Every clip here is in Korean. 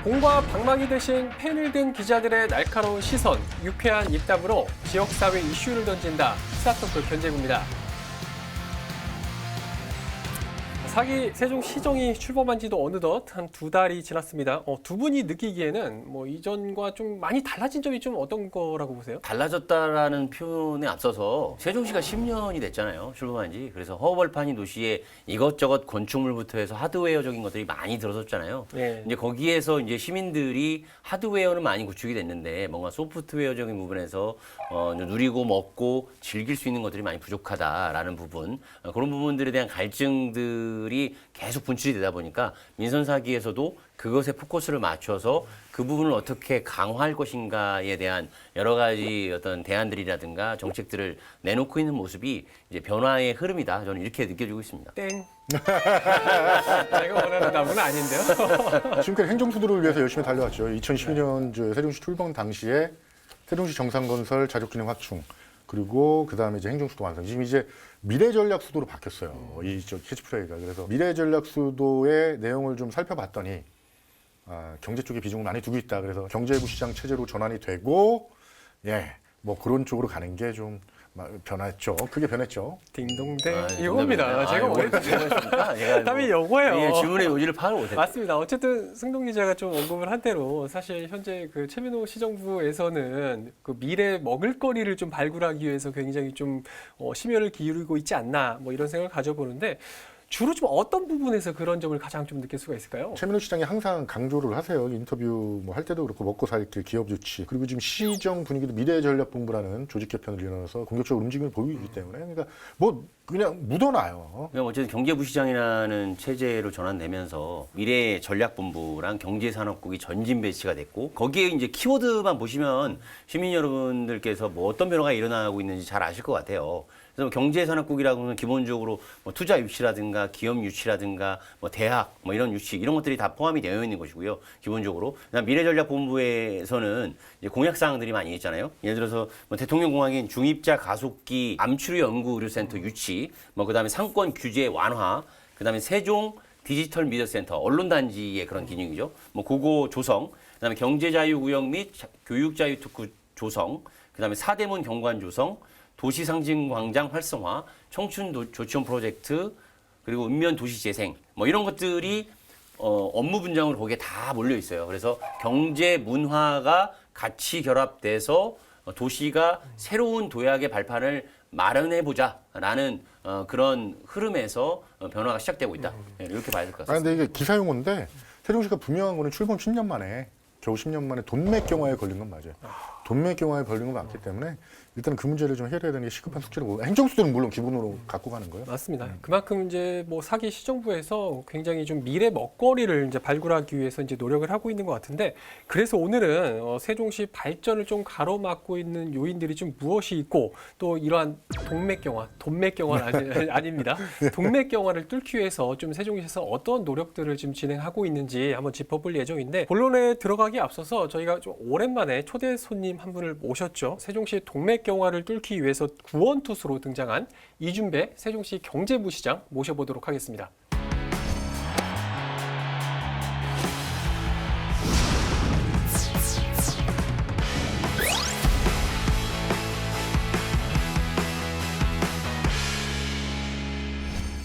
공과 방망이 대신 펜을 든 기자들의 날카로운 시선, 유쾌한 입담으로 지역사회 이슈를 던진다. 시사토크 견제구입니다. 사기 세종시정이 출범한 지도 어느덧 한 2달이 지났습니다. 두 분이 느끼기에는 뭐 이전과 좀 많이 달라진 점이 좀 어떤 거라고 보세요? 달라졌다라는 표현에 앞서서 세종시가 10년이 됐잖아요. 출범한 지. 그래서 허허벌판이 도시에 이것저것 건축물부터 해서 하드웨어적인 것들이 많이 들어섰잖아요. 네. 이제 거기에서 이제 시민들이 하드웨어는 많이 구축이 됐는데 뭔가 소프트웨어적인 부분에서 누리고 먹고 즐길 수 있는 것들이 많이 부족하다라는 부분, 그런 부분들에 대한 갈증들이 계속 분출이 되다 보니까 민선사기에서도 그것에 포커스를 맞춰서 그 부분을 어떻게 강화할 것인가에 대한 여러 가지 어떤 대안들이라든가 정책들을 내놓고 있는 모습이 이제 변화의 흐름이다. 저는 이렇게 느껴지고 있습니다. 땡. 제가 원하는 답은 아닌데요. 지금까지 행정수도를 위해서 열심히 달려왔죠. 2012년 세종시 출범 당시에 세종시 정상건설 자족진행 확충, 그리고 그다음에 이제 행정수도 완성. 지금 이제 미래전략수도로 바뀌었어요. 이 캐치프레이가. 그래서 미래전략수도의 내용을 좀 살펴봤더니 경제 쪽에 비중을 많이 두고 있다. 그래서 경제부 시장 체제로 전환이 되고, 뭐 그런 쪽으로 가는 게 좀 변했죠. 크게 변했죠. 딩동댕 이겁니다. 제가 원했던 제가 답이 요거예요. 질문의 요지를 파악을 못했어요. 맞습니다. 어쨌든 승동 기자가 좀 언급을 한 대로 사실 현재 그 최민호 시정부에서는 그 미래 먹을거리를 좀 발굴하기 위해서 굉장히 좀 심혈을 기울이고 있지 않나 뭐 이런 생각을 가져보는데 주로 좀 어떤 부분에서 그런 점을 가장 좀 느낄 수가 있을까요? 최민호 시장이 항상 강조를 하세요. 인터뷰 뭐 할 때도 그렇고 먹고 살 길 기업 유치, 그리고 지금 시정 분위기도 미래전략본부라는 조직 개편을 일어나서 공격적 움직임을 보이기 때문에 그러니까 뭐 그냥 묻어놔요. 그냥 어쨌든 경제부시장이라는 체제로 전환되면서 미래전략본부랑 경제산업국이 전진 배치가 됐고 거기에 이제 키워드만 보시면 시민 여러분들께서 뭐 어떤 변화가 일어나고 있는지 잘 아실 것 같아요. 그래서 경제산업국이라고 하면 기본적으로 뭐 투자 유치라든가 기업 유치라든가 뭐 대학 뭐 이런 유치 이런 것들이 다 포함이 되어 있는 것이고요. 기본적으로. 그다음 미래전략본부에서는 이제 공약사항들이 많이 있잖아요. 예를 들어서 뭐 대통령공학인 중입자 가속기 암치료 연구의료센터 유치, 뭐 그다음에 상권 규제 완화, 그다음에 세종 디지털 미디어센터 언론단지의 그런 기능이죠. 뭐 그거 조성, 그다음에 경제자유구역 및 교육자유특구 조성, 그다음에 사대문 경관 조성, 도시상징광장 활성화, 청춘조치원 프로젝트, 그리고 읍면 도시재생, 뭐 이런 것들이 업무 분장으로 거기에 다 몰려 있어요. 그래서 경제, 문화가 같이 결합돼서 도시가 새로운 도약의 발판을 마련해보자라는 그런 흐름에서 변화가 시작되고 있다. 이렇게 봐야 될 것 같습니다. 근데 이게 기사 용어인데 세종시가 분명한 거는 출범 10년 만에 겨우 10년 만에 돈맥경화에 걸린 건 맞아요. 돈맥경화에 걸린 건 맞기 때문에 일단 그 문제를 좀 해결해야 되는 게 시급한 숙제로 행정수도는 물론 기본으로 갖고 가는 거예요. 맞습니다. 그만큼 이제 뭐 사기 시정부에서 굉장히 좀 미래 먹거리를 이제 발굴하기 위해서 이제 노력을 하고 있는 것 같은데 그래서 오늘은 세종시 발전을 좀 가로막고 있는 요인들이 좀 무엇이 있고 또 이러한 돈맥경화는 아닙니다. 돈맥경화를 뚫기 위해서 좀 세종시에서 어떤 노력들을 지금 진행하고 있는지 한번 짚어볼 예정인데 본론에 들어가기 앞서서 저희가 좀 오랜만에 초대 손님 한 분을 모셨죠. 세종시 동맥경화를 뚫기 위해서 구원투수로 등장한 이준배 세종시 경제부시장 모셔보도록 하겠습니다.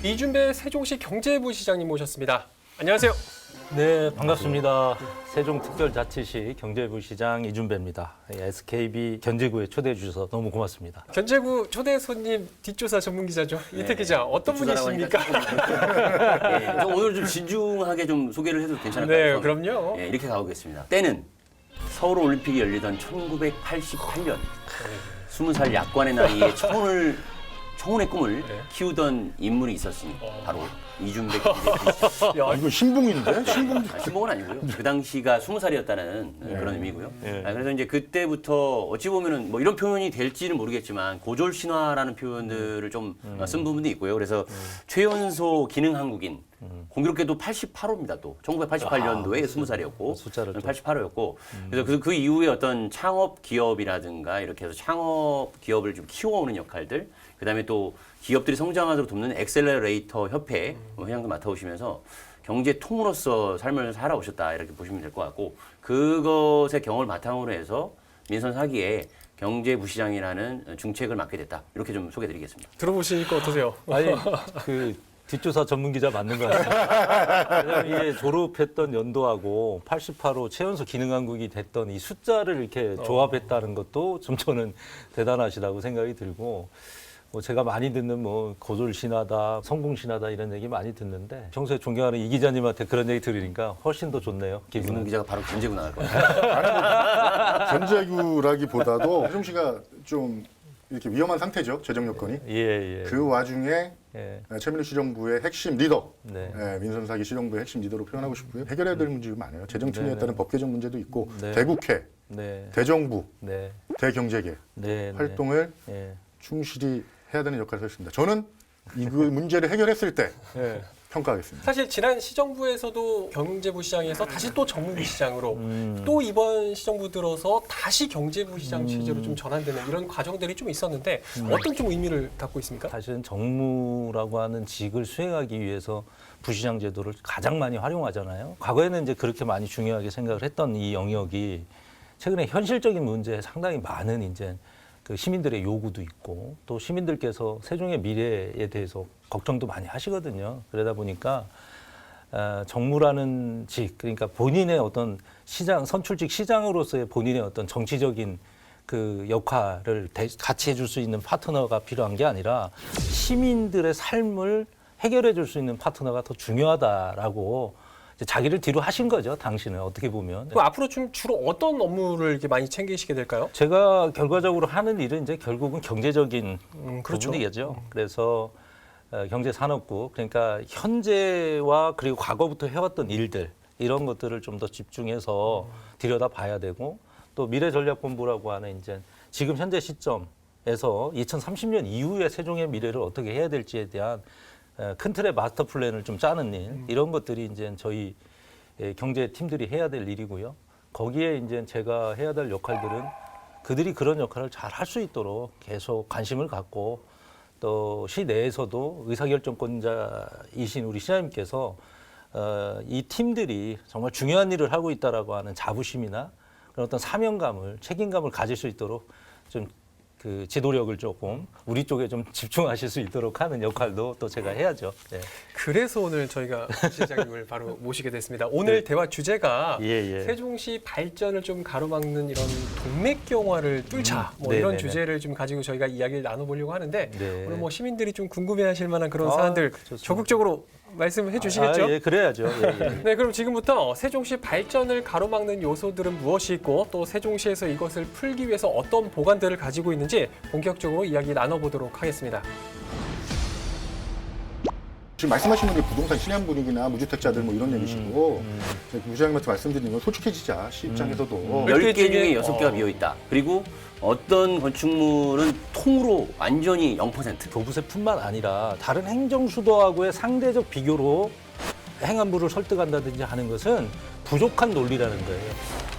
이준배 세종시 경제부시장님 모셨습니다. 안녕하세요. 네, 반갑습니다. 세종특별자치시 경제부시장 이준배입니다. SKB 견제구에 초대해 주셔서 너무 고맙습니다. 견제구 초대 손님 뒷조사 전문 기자죠. 이태 기자 어떤 분이십니까? 저 오늘 좀 진중하게 좀 소개를 해도 괜찮을까요? 네, 그럼요. 이렇게 가보겠습니다. 때는 서울올림픽이 열리던 1988년 20살 약관의 나이에 청혼의 꿈을 키우던 인물이 있었으니 바로 이준배 기자. 이거 신봉인데? 신봉은 아니고요. 그 당시가 20살이었다는 그런 의미고요. 그래서 이제 그때부터 어찌 보면은 뭐 이런 표현이 될지는 모르겠지만 고졸 신화라는 표현들을 좀 쓴 부분도 있고요. 그래서 최연소 기능 한국인 공교롭게도 88호입니다. 또 1988년도에 20살이었고 숫자를 88호였고 그래서 그 이후에 어떤 창업 기업이라든가 이렇게 해서 창업 기업을 좀 키워오는 역할들, 그다음에 또 기업들이 성장하도록 돕는 엑셀러레이터 협회 회장도 맡아오시면서 경제 통으로서 삶을 살아오셨다 이렇게 보시면 될 것 같고 그것의 경험을 바탕으로 해서 민선 4기에 경제부시장이라는 중책을 맡게 됐다 이렇게 좀 소개드리겠습니다. 들어보시니까 어떠세요? 아니 그 뒷조사 전문 기자 맞는 것 같아요. 왜냐면 이게 졸업했던 연도하고 88호 최연소 기능한국이 됐던 이 숫자를 이렇게 조합했다는 것도 좀 저는 대단하시다고 생각이 들고 뭐 제가 많이 듣는 뭐 고졸신하다, 성공신하다 이런 얘기 많이 듣는데 평소에 존경하는 이 기자님한테 그런 얘기 들으니까 훨씬 더 좋네요. 김 기분은. 기자가 바로 견제구 나갈 겁니다. 견제구라기보다도 세종 씨가 좀 이렇게 위험한 상태죠. 재정 여건이. 예. 그 와중에 예. 최민희 시정부의 핵심 리더, 네. 민선 4기 시정부의 핵심 리더로 표현하고 싶고요. 해결해야 될 문제가 많아요. 재정팀에 따른 법 개정 문제도 있고 네. 대국회, 네. 대정부, 네. 대경제계 네. 활동을 네. 충실히 해야 되는 역할을 하셨습니다. 저는 이 문제를 해결했을 때 네. 평가하겠습니다. 사실 지난 시정부에서도 경제부 시장에서 다시 또 정무부 시장으로 또 이번 시정부 들어서 다시 경제부 시장 체제로 좀 전환되는 이런 과정들이 좀 있었는데 어떤 좀 의미를 갖고 있습니까? 사실은 정무라고 하는 직을 수행하기 위해서 부시장 제도를 가장 많이 활용하잖아요. 과거에는 이제 그렇게 많이 중요하게 생각을 했던 이 영역이 최근에 현실적인 문제에 상당히 많은 이제 그 시민들의 요구도 있고 또 시민들께서 세종의 미래에 대해서 걱정도 많이 하시거든요. 그러다 보니까 정무라는 직, 그러니까 본인의 어떤 시장, 선출직 시장으로서의 본인의 어떤 정치적인 그 역할을 같이 해줄 수 있는 파트너가 필요한 게 아니라 시민들의 삶을 해결해 줄 수 있는 파트너가 더 중요하다라고 이제 자기를 뒤로 하신 거죠. 당신은 어떻게 보면. 그럼 앞으로 좀 주로 어떤 업무를 이렇게 많이 챙기시게 될까요? 제가 결과적으로 하는 일은 이제 결국은 경제적인 그렇죠. 부분이겠죠. 그래서 경제산업국, 그러니까 현재와 그리고 과거부터 해왔던 일들 이런 것들을 좀 더 집중해서 들여다봐야 되고 또 미래전략본부라고 하는 이제 지금 현재 시점에서 2030년 이후의 세종의 미래를 어떻게 해야 될지에 대한 큰 틀의 마스터 플랜을 좀 짜는 일 이런 것들이 이제 저희 경제팀들이 해야 될 일이고요. 거기에 이제 제가 해야 될 역할들은 그들이 그런 역할을 잘 할 수 있도록 계속 관심을 갖고 또 시내에서도 의사결정권자이신 우리 시장님께서 이 팀들이 정말 중요한 일을 하고 있다라고 하는 자부심이나 그런 어떤 사명감을 책임감을 가질 수 있도록 좀 그 지도력을 조금 우리 쪽에 좀 집중하실 수 있도록 하는 역할도 또 제가 해야죠. 네. 그래서 오늘 저희가 부시장님을 바로 모시게 됐습니다. 오늘 대화 주제가 세종시 발전을 좀 가로막는 이런 동맥경화를 뚫자 뭐 이런 주제를 좀 가지고 저희가 이야기를 나눠보려고 하는데 오늘 뭐 시민들이 좀 궁금해하실 만한 그런 사안들 좋습니다. 적극적으로 말씀해 주시겠죠? 예, 그래야죠. 네, 그럼 지금부터 세종시 발전을 가로막는 요소들은 무엇이 있고 또 세종시에서 이것을 풀기 위해서 어떤 보관들을 가지고 있는지 본격적으로 이야기 나눠보도록 하겠습니다. 지금 말씀하신 게 부동산 신양 분위기나 무주택자들 뭐 이런 얘기시고 부시장님한테 말씀드리는 건 솔직해지자 시 입장에서도 10개 중에 중에 6개가 비어있다. 그리고 어떤 건축물은 통으로 완전히 0%. 교부세뿐만 아니라 다른 행정수도하고의 상대적 비교로 행안부를 설득한다든지 하는 것은 부족한 논리라는 거예요.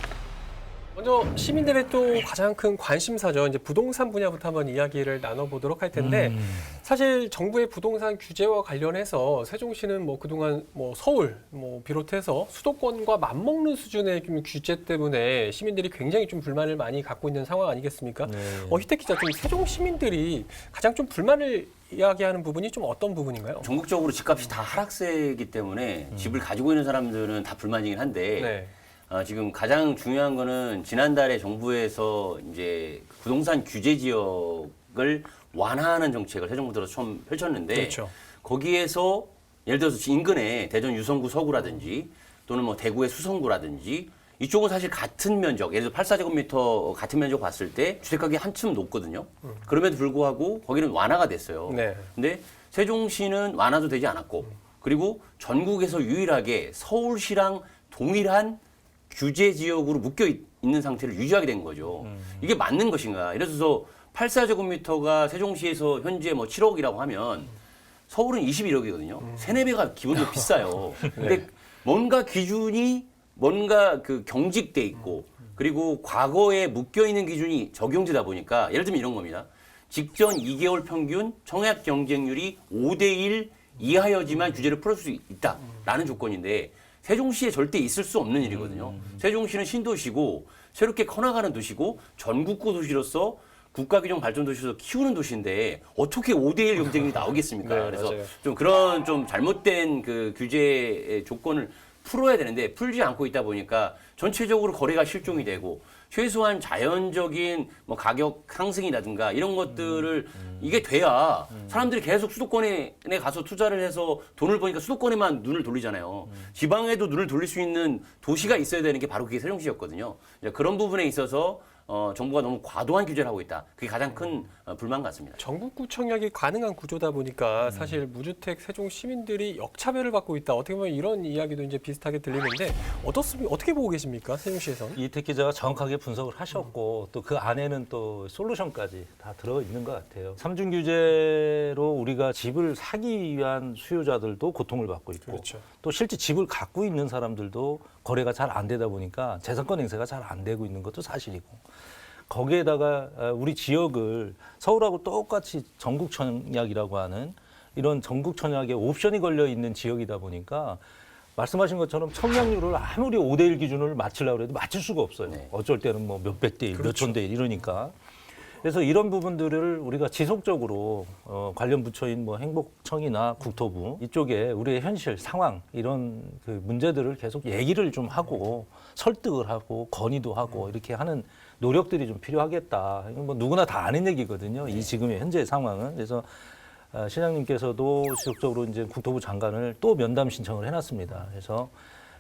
먼저 시민들의 또 가장 큰 관심사죠. 이제 부동산 분야부터 한번 이야기를 나눠보도록 할 텐데 사실 정부의 부동산 규제와 관련해서 세종시는 뭐 그동안 뭐 서울 뭐 비롯해서 수도권과 맞먹는 수준의 좀 규제 때문에 시민들이 굉장히 좀 불만을 많이 갖고 있는 상황 아니겠습니까? 네. 희택 기자, 좀 세종 시민들이 가장 좀 불만을 이야기하는 부분이 좀 어떤 부분인가요? 전국적으로 집값이 다 하락세이기 때문에 집을 가지고 있는 사람들은 다 불만이긴 한데 네. 지금 가장 중요한 거는 지난달에 정부에서 이제 부동산 규제 지역을 완화하는 정책을 세정부 들어서 처음 펼쳤는데 그렇죠. 거기에서 예를 들어서 인근에 대전 유성구 서구라든지 또는 뭐 대구의 수성구라든지 이쪽은 사실 같은 면적, 예를 들어 84제곱미터 같은 면적 봤을 때 주택가격이 한층 높거든요. 그럼에도 불구하고 거기는 완화가 됐어요. 네. 근데 세종시는 완화도 되지 않았고 그리고 전국에서 유일하게 서울시랑 동일한 규제 지역으로 묶여 있는 상태를 유지하게 된 거죠. 이게 맞는 것인가? 예를 들어서 84제곱미터가 세종시에서 현재 뭐 7억이라고 하면 서울은 21억이거든요. 3-4배가 기본적으로 비싸요. 근데 뭔가 기준이 뭔가 그 경직돼 있고 그리고 과거에 묶여 있는 기준이 적용되다 보니까 예를 들면 이런 겁니다. 직전 2개월 평균 청약 경쟁률이 5대1 이하여지만 규제를 풀을 수 있다라는 조건인데 세종시에 절대 있을 수 없는 일이거든요. 세종시는 신도시고 새롭게 커나가는 도시고 전국구 도시로서 국가규정 발전 도시로서 키우는 도시인데 어떻게 5대1 경쟁이 나오겠습니까? 네, 그래서 맞아요. 좀 그런 좀 잘못된 그 규제의 조건을 풀어야 되는데 풀지 않고 있다 보니까 전체적으로 거래가 실종이 되고 최소한 자연적인 뭐 가격 상승이라든가 이런 것들을 이게 돼야 사람들이 계속 수도권에 가서 투자를 해서 돈을 버니까 수도권에만 눈을 돌리잖아요. 지방에도 눈을 돌릴 수 있는 도시가 있어야 되는 게 바로 그게 세종시였거든요. 이제 그런 부분에 있어서 정부가 너무 과도한 규제를 하고 있다. 그게 가장 큰 불만 같습니다. 전국구 청약이 가능한 구조다 보니까 사실 무주택 세종 시민들이 역차별을 받고 있다. 어떻게 보면 이런 이야기도 이제 비슷하게 들리는데 어떻게 보고 계십니까? 세종시에서는? 이택 기자가 정확하게 분석을 하셨고 또 그 안에는 또 솔루션까지 다 들어 있는 것 같아요. 삼중 규제로 우리가 집을 사기 위한 수요자들도 고통을 받고 있고 그렇죠. 또 실제 집을 갖고 있는 사람들도 거래가 잘 안 되다 보니까 재산권 행세가 잘 안 되고 있는 것도 사실이고 거기에다가 우리 지역을 서울하고 똑같이 전국 청약이라고 하는 이런 전국 청약에 옵션이 걸려 있는 지역이다 보니까 말씀하신 것처럼 청약률을 아무리 5대1 기준을 맞추려고 해도 맞출 수가 없어요. 네. 어쩔 때는 뭐 몇백 대 1, 몇천 대 1 이러니까. 그래서 이런 부분들을 우리가 지속적으로 관련 부처인 뭐 행복청이나 국토부 이쪽에 우리의 현실 상황 이런 그 문제들을 계속 얘기를 좀 하고 설득을 하고 건의도 하고 이렇게 하는 노력들이 좀 필요하겠다. 이건 뭐 누구나 다 아는 얘기거든요. 이 지금의 현재 상황은. 그래서 시장님께서도 지속적으로 이제 국토부 장관을 또 면담 신청을 해놨습니다. 그래서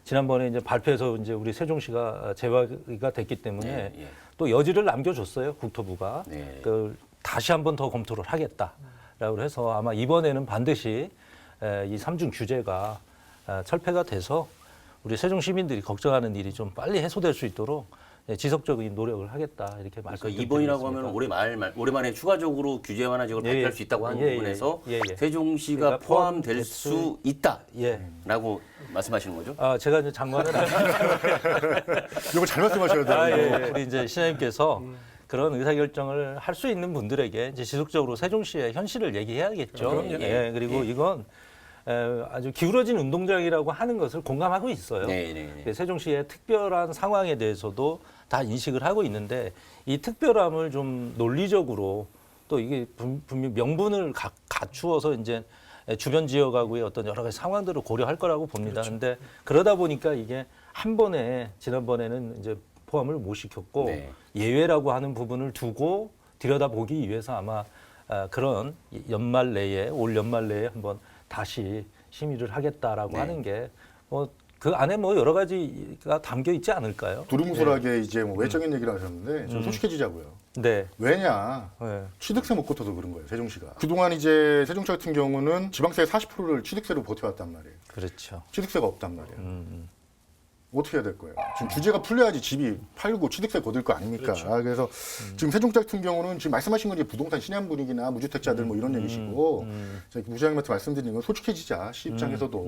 지난번에 이제 발표해서 이제 우리 세종시가 재화가 됐기 때문에 예, 예. 또 여지를 남겨줬어요. 국토부가. 네. 그 다시 한 번 더 검토를 하겠다라고 해서 아마 이번에는 반드시 이 삼중 규제가 철폐가 돼서 우리 세종 시민들이 걱정하는 일이 좀 빨리 해소될 수 있도록 지속적인 노력을 하겠다 이렇게 그러니까 말씀드리겠습니다. 이번이라고 하면 올해 말에 추가적으로 규제 완화책을 예, 발표할 예. 수 있다고 하는 예, 예. 부분에서 예, 예. 세종시가 그러니까 포함될 포함될 수 있다라고 예. 말씀하시는 거죠? 제가 이제 장관은 이거 잘 말씀하셔야 돼요. 예. 우리 이제 시장님께서 그런 의사결정을 할 수 있는 분들에게 이제 지속적으로 세종시의 현실을 얘기해야겠죠. 그럼요. 예. 그리고 이건 아주 기울어진 운동장이라고 하는 것을 공감하고 있어요. 네, 네, 네. 세종시의 특별한 상황에 대해서도 다 인식을 하고 있는데 이 특별함을 좀 논리적으로 또 이게 분명 명분을 갖추어서 이제 주변 지역하고의 어떤 여러 가지 상황들을 고려할 거라고 봅니다. 그런데 그러다 보니까 이게 한 번에 지난번에는 이제 포함을 못 시켰고 네. 예외라고 하는 부분을 두고 들여다보기 위해서 아마 그런 연말 내에 올 연말 내에 한번 다시 심의를 하겠다라고 네. 하는 게 그 안에 뭐 여러 가지가 담겨 있지 않을까요? 두루뭉술하게 이제 뭐 외적인 얘기를 하셨는데 좀 솔직해지자고요. 네. 왜냐? 네. 취득세 못 걷어서 그런 거예요, 세종시가. 그동안 이제 세종시 같은 경우는 지방세 40%를 취득세로 버텨왔단 말이에요. 그렇죠. 취득세가 없단 말이에요. 어떻게 해야 될 거예요? 지금 규제가 풀려야지 집이 팔고 취득세 거둘 거 아닙니까? 그래서 지금 세종시 같은 경우는 지금 말씀하신 건 이제 부동산 신한 분위기나 무주택자들 뭐 이런 얘기시고 제가 부장님한테 말씀드리는 건 솔직해지자, 시 입장에서도.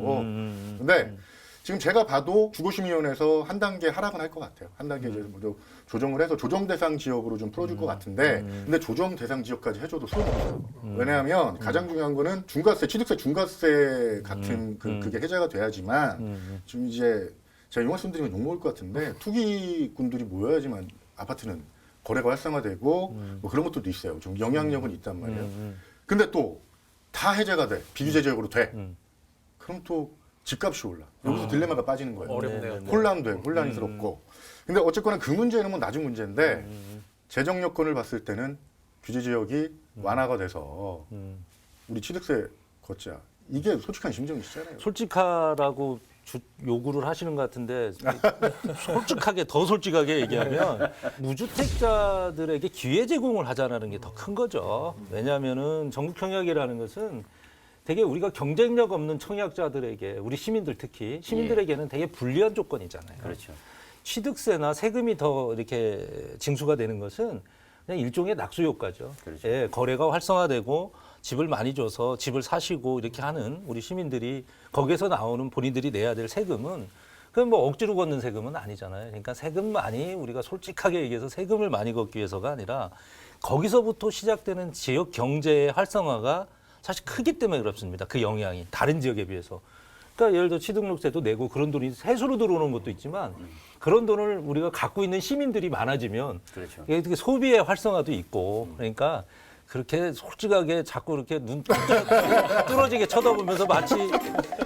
근데 지금 제가 봐도 주거심의위원회에서 한 단계 하락은 할 것 같아요. 한 단계 이제 뭐 조정을 해서 조정 대상 지역으로 좀 풀어줄 것 같은데, 근데 조정 대상 지역까지 해줘도 소용없어요. 왜냐하면 가장 중요한 거는 중과세, 취득세 중과세 같은 그게 해제가 돼야지만 지금 이제 제가 이 말씀드리면 욕먹을 것 같은데 투기꾼들이 모여야지만 아파트는 거래가 활성화되고 뭐 그런 것들도 있어요. 좀 영향력은 있단 말이에요. 근데 또 다 해제가 돼. 비규제 지역으로 돼. 그럼 또 집값이 올라. 여기서 딜레마가 빠지는 거예요. 어렵네요. 혼란돼, 혼란스럽고. 근데 어쨌거나 그 문제는 뭐 낮은 문제인데 재정 여건을 봤을 때는 규제 지역이 완화가 돼서 우리 취득세 걷자. 이게 솔직한 심정이시잖아요. 솔직하라고 요구를 하시는 것 같은데 솔직하게 더 솔직하게 얘기하면 무주택자들에게 기회 제공을 하자는 게 더 큰 거죠. 왜냐하면은 전국 청약이라는 것은 되게 우리가 경쟁력 없는 청약자들에게 우리 시민들 특히 시민들에게는 되게 불리한 조건이잖아요. 그렇죠. 취득세나 세금이 더 이렇게 징수가 되는 것은 그냥 일종의 낙수 효과죠. 그렇죠. 예, 거래가 활성화되고 집을 많이 줘서 집을 사시고 이렇게 하는 우리 시민들이 거기에서 나오는 본인들이 내야 될 세금은 그건 뭐 억지로 걷는 세금은 아니잖아요. 그러니까 세금 많이 우리가 솔직하게 얘기해서 세금을 많이 걷기 위해서가 아니라 거기서부터 시작되는 지역 경제의 활성화가 사실 크기 때문에 그렇습니다. 그 영향이 다른 지역에 비해서. 그러니까 예를 들어 취등록세도 내고 그런 돈이 세수로 들어오는 것도 있지만 그런 돈을 우리가 갖고 있는 시민들이 많아지면 그렇죠. 이게 소비의 활성화도 있고 그러니까 그렇게 솔직하게 자꾸 이렇게 눈 뚫어지게 쳐다보면서 마치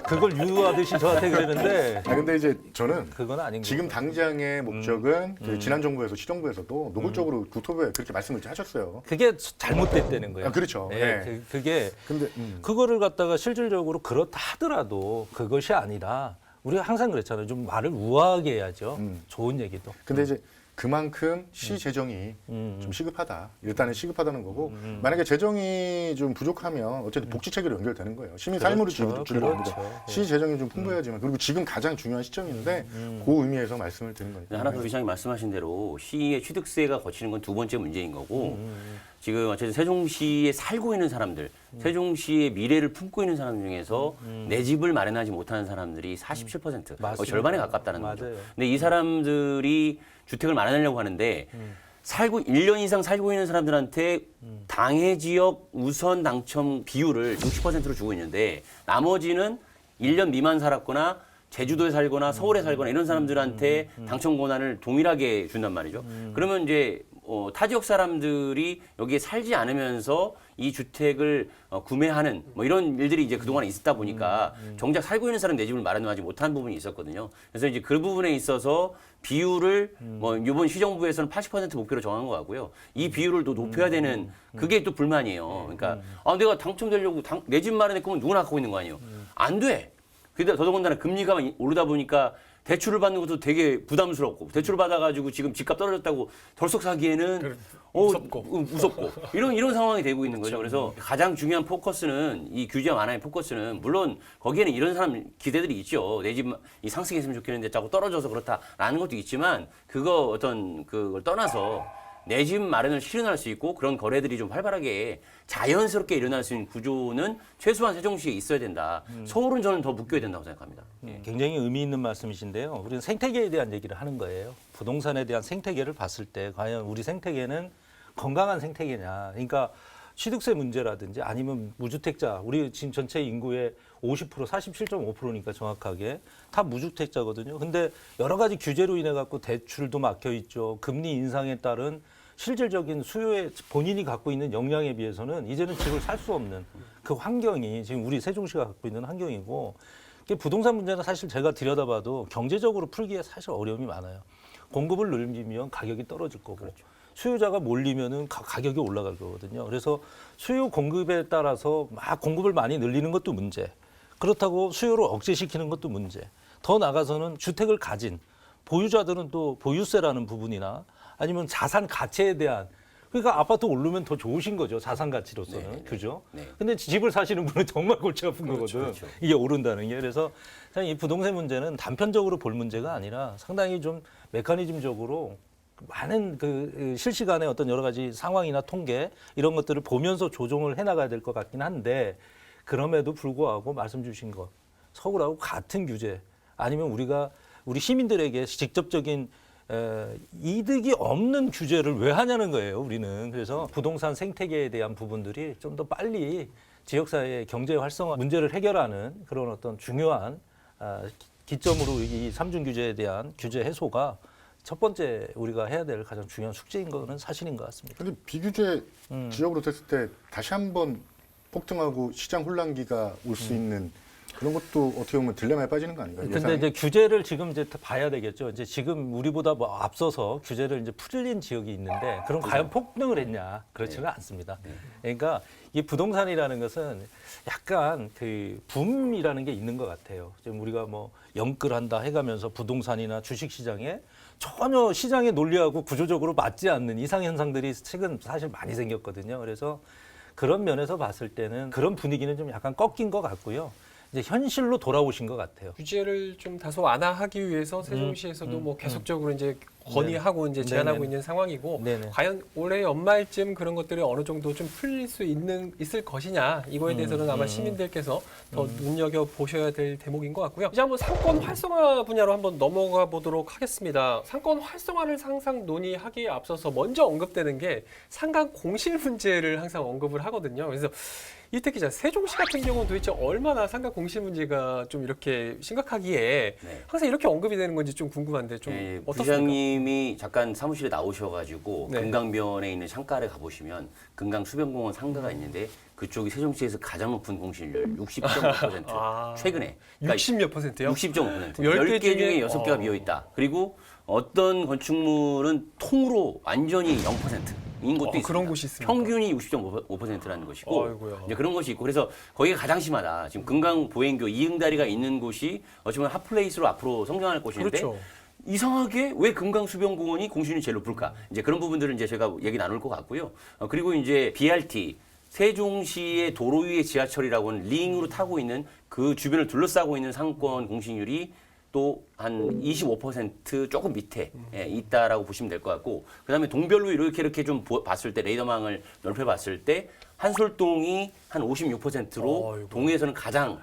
그걸 유도하듯이 저한테 그러는데 아 근데 이제 저는 그건 아닌 거예요. 지금 당장의 목적은 그 지난 정부에서 시정부에서도 노골적으로 구토부에 그렇게 말씀을 하셨어요. 그게 잘못됐다는 거예요. 아, 그렇죠. 예, 네. 그게 근데 그거를 갖다가 실질적으로 그렇다 하더라도 그것이 아니라 우리가 항상 그랬잖아요. 좀 말을 우아하게 해야죠. 좋은 얘기도. 근데 이제 그만큼 시 재정이 좀 시급하다. 일단은 시급하다는 거고 만약에 재정이 좀 부족하면 어쨌든 복지 체계로 연결되는 거예요. 시민 삶으로 그렇죠. 주려고 합니다. 그렇죠. 시 재정이 좀 풍부해야지만 그리고 지금 가장 중요한 시점인데 그 의미에서 말씀을 드린 거니까. 하나도 비장이 말씀하신 대로 시의 취득세가 거치는 건 두 번째 문제인 거고 지금 어쨌든 세종시에 살고 있는 사람들, 세종시의 미래를 품고 있는 사람 중에서 내 집을 마련하지 못하는 사람들이 47%, 거의 맞습니다. 절반에 가깝다는 거죠. 맞아요. 근데 이 사람들이 주택을 마련하려고 하는데 살고 1년 이상 살고 있는 사람들한테 당해 지역 우선 당첨 비율을 60%로 주고 있는데 나머지는 1년 미만 살았거나 제주도에 살거나 서울에 살거나 이런 사람들한테 당첨 권한을 동일하게 준단 말이죠. 그러면 이제 타 지역 사람들이 여기에 살지 않으면서 이 주택을 구매하는 뭐 이런 일들이 이제 그동안 있었다 보니까 정작 살고 있는 사람 내 집을 마련하지 못한 부분이 있었거든요. 그래서 이제 그 부분에 있어서 비율을 뭐 이번 시정부에서는 80% 목표로 정한 거 같고요. 이 비율을 또 높여야 되는 그게 또 불만이에요. 그러니까 내가 당첨되려고 내 집 마련할 거면 누구나 갖고 있는 거 아니에요. 안 돼. 근데 더더군다나 금리가 오르다 보니까 대출을 받는 것도 되게 부담스럽고 대출을 받아가지고 지금 집값 떨어졌다고 덜썩 사기에는 무섭고 이런 상황이 되고 있는 거죠. 그래서 가장 중요한 포커스는 이 규제 완화의 포커스는 물론 거기에는 이런 사람 기대들이 있죠. 내 집 이 상승했으면 좋겠는데 자꾸 떨어져서 그렇다라는 것도 있지만 그거 어떤 그걸 떠나서 내 집 마련을 실현할 수 있고 그런 거래들이 좀 활발하게 자연스럽게 일어날 수 있는 구조는 최소한 세종시에 있어야 된다. 서울은 저는 더 묶여야 된다고 생각합니다. 예. 굉장히 의미 있는 말씀이신데요. 우리는 생태계에 대한 얘기를 하는 거예요. 부동산에 대한 생태계를 봤을 때 과연 우리 생태계는 건강한 생태계냐. 그러니까 취득세 문제라든지 아니면 무주택자, 우리 지금 전체 인구의 50%, 47.5%니까 정확하게 다 무주택자거든요. 근데 여러 가지 규제로 인해 갖고 대출도 막혀 있죠. 금리 인상에 따른 실질적인 수요에 본인이 갖고 있는 역량에 비해서는 이제는 집을 살 수 없는 그 환경이 지금 우리 세종시가 갖고 있는 환경이고 부동산 문제는 사실 제가 들여다봐도 경제적으로 풀기에 사실 어려움이 많아요. 공급을 늘리면 가격이 떨어질 거고 그렇죠. 수요자가 몰리면은 가격이 올라갈 거거든요. 그래서 수요 공급에 따라서 막 공급을 많이 늘리는 것도 문제. 그렇다고 수요를 억제시키는 것도 문제. 더 나가서는 주택을 가진 보유자들은 또 보유세라는 부분이나 아니면 자산 가치에 대한 그러니까 아파트 오르면 더 좋으신 거죠. 자산 가치로서는. 네. 그죠? 네. 근데 집을 사시는 분은 정말 골치 아픈 거거든. 그렇죠. 이게 오른다는 게. 그래서 이 부동산 문제는 단편적으로 볼 문제가 아니라 상당히 좀 메커니즘적으로 많은 그 실시간의 어떤 여러 가지 상황이나 통계 이런 것들을 보면서 조정을 해나가야 될 것 같긴 한데 그럼에도 불구하고 말씀 주신 것 서울하고 같은 규제 아니면 우리 시민들에게 직접적인 이득이 없는 규제를 왜 하냐는 거예요, 우리는. 그래서 부동산 생태계에 대한 부분들이 좀 더 빨리 지역사회의 경제 활성화 문제를 해결하는 그런 어떤 중요한 기점으로 이 삼중 규제에 대한 규제 해소가 첫 번째 우리가 해야 될 가장 중요한 숙제인 거는 사실인 것 같습니다. 근데 비규제 지역으로 됐을 때 다시 한번 폭등하고 시장 혼란기가 올 수 있는 그런 것도 어떻게 보면 딜레마에 빠지는 거 아닌가요? 근데 이제 규제를 지금 이제 봐야 되겠죠. 이제 지금 우리보다 뭐 앞서서 규제를 이제 풀린 지역이 있는데 그럼 과연 폭등을 했냐? 그렇지는 않습니다. 그러니까 이 부동산이라는 것은 약간 그 붐이라는 게 있는 것 같아요. 지금 우리가 뭐 영끌한다 해가면서 부동산이나 주식 시장에 전혀 시장의 논리하고 구조적으로 맞지 않는 이상 현상들이 최근 사실 많이 생겼거든요. 그래서 그런 면에서 봤을 때는 그런 분위기는 좀 약간 꺾인 것 같고요. 이제 현실로 돌아오신 것 같아요. 규제를 좀 다소 완화하기 위해서 세종시에서도 뭐 계속적으로 이제 건의하고 이제 제안하고 네네. 있는 상황이고 네네. 과연 올해 연말쯤 그런 것들이 어느 정도 좀 풀릴 수 있을 것이냐 이거에 대해서는 아마 시민들께서 더 눈여겨 보셔야 될 대목인 것 같고요. 이제 한번 상권 활성화 분야로 한번 넘어가 보도록 하겠습니다. 상권 활성화를 항상 논의하기에 앞서서 먼저 언급되는 게 상가 공실 문제를 항상 언급을 하거든요. 그래서 이태 기자, 세종시 같은 경우는 도대체 얼마나 상가 공실 문제가 좀 이렇게 심각하기에 네. 항상 이렇게 언급이 되는 건지 좀 궁금한데 좀 네, 어떻습니까? 부장님이 잠깐 사무실에 나오셔가지고 네. 금강변에 있는 창가를 가보시면 금강 수변공원 상가가 있는데 그쪽이 세종시에서 가장 높은 공실률 60.5% 아, 최근에 60몇 %요? 60.5% 10개 10개 중에 중에 6개가 비어있다. 그리고 어떤 건축물은 통으로 완전히 0%인 것도 있습니다. 그런 곳이 있습니까? 평균이 60.5%라는 것이고 아이고야. 이제 그런 것이 있고 그래서 거기가 가장 심하다. 지금 금강 보행교 이응다리가 있는 곳이 어쩌면 핫플레이스로 앞으로 성장할 곳인데 그렇죠. 이상하게 왜 금강수변공원이 공실률이 제일 높을까? 이제 그런 부분들은 이제 제가 얘기 나눌 것 같고요. 그리고 이제 BRT 세종시의 도로 위의 지하철이라고는 링으로 타고 있는 그 주변을 둘러싸고 있는 상권 공실률이 또 한 25% 조금 밑에 있다라고 보시면 될 것 같고 그다음에 동별로 이렇게 좀 봤을 때 레이더망을 넓혀봤을 때 한솔동이 한 56%로 어이구. 동해에서는 가장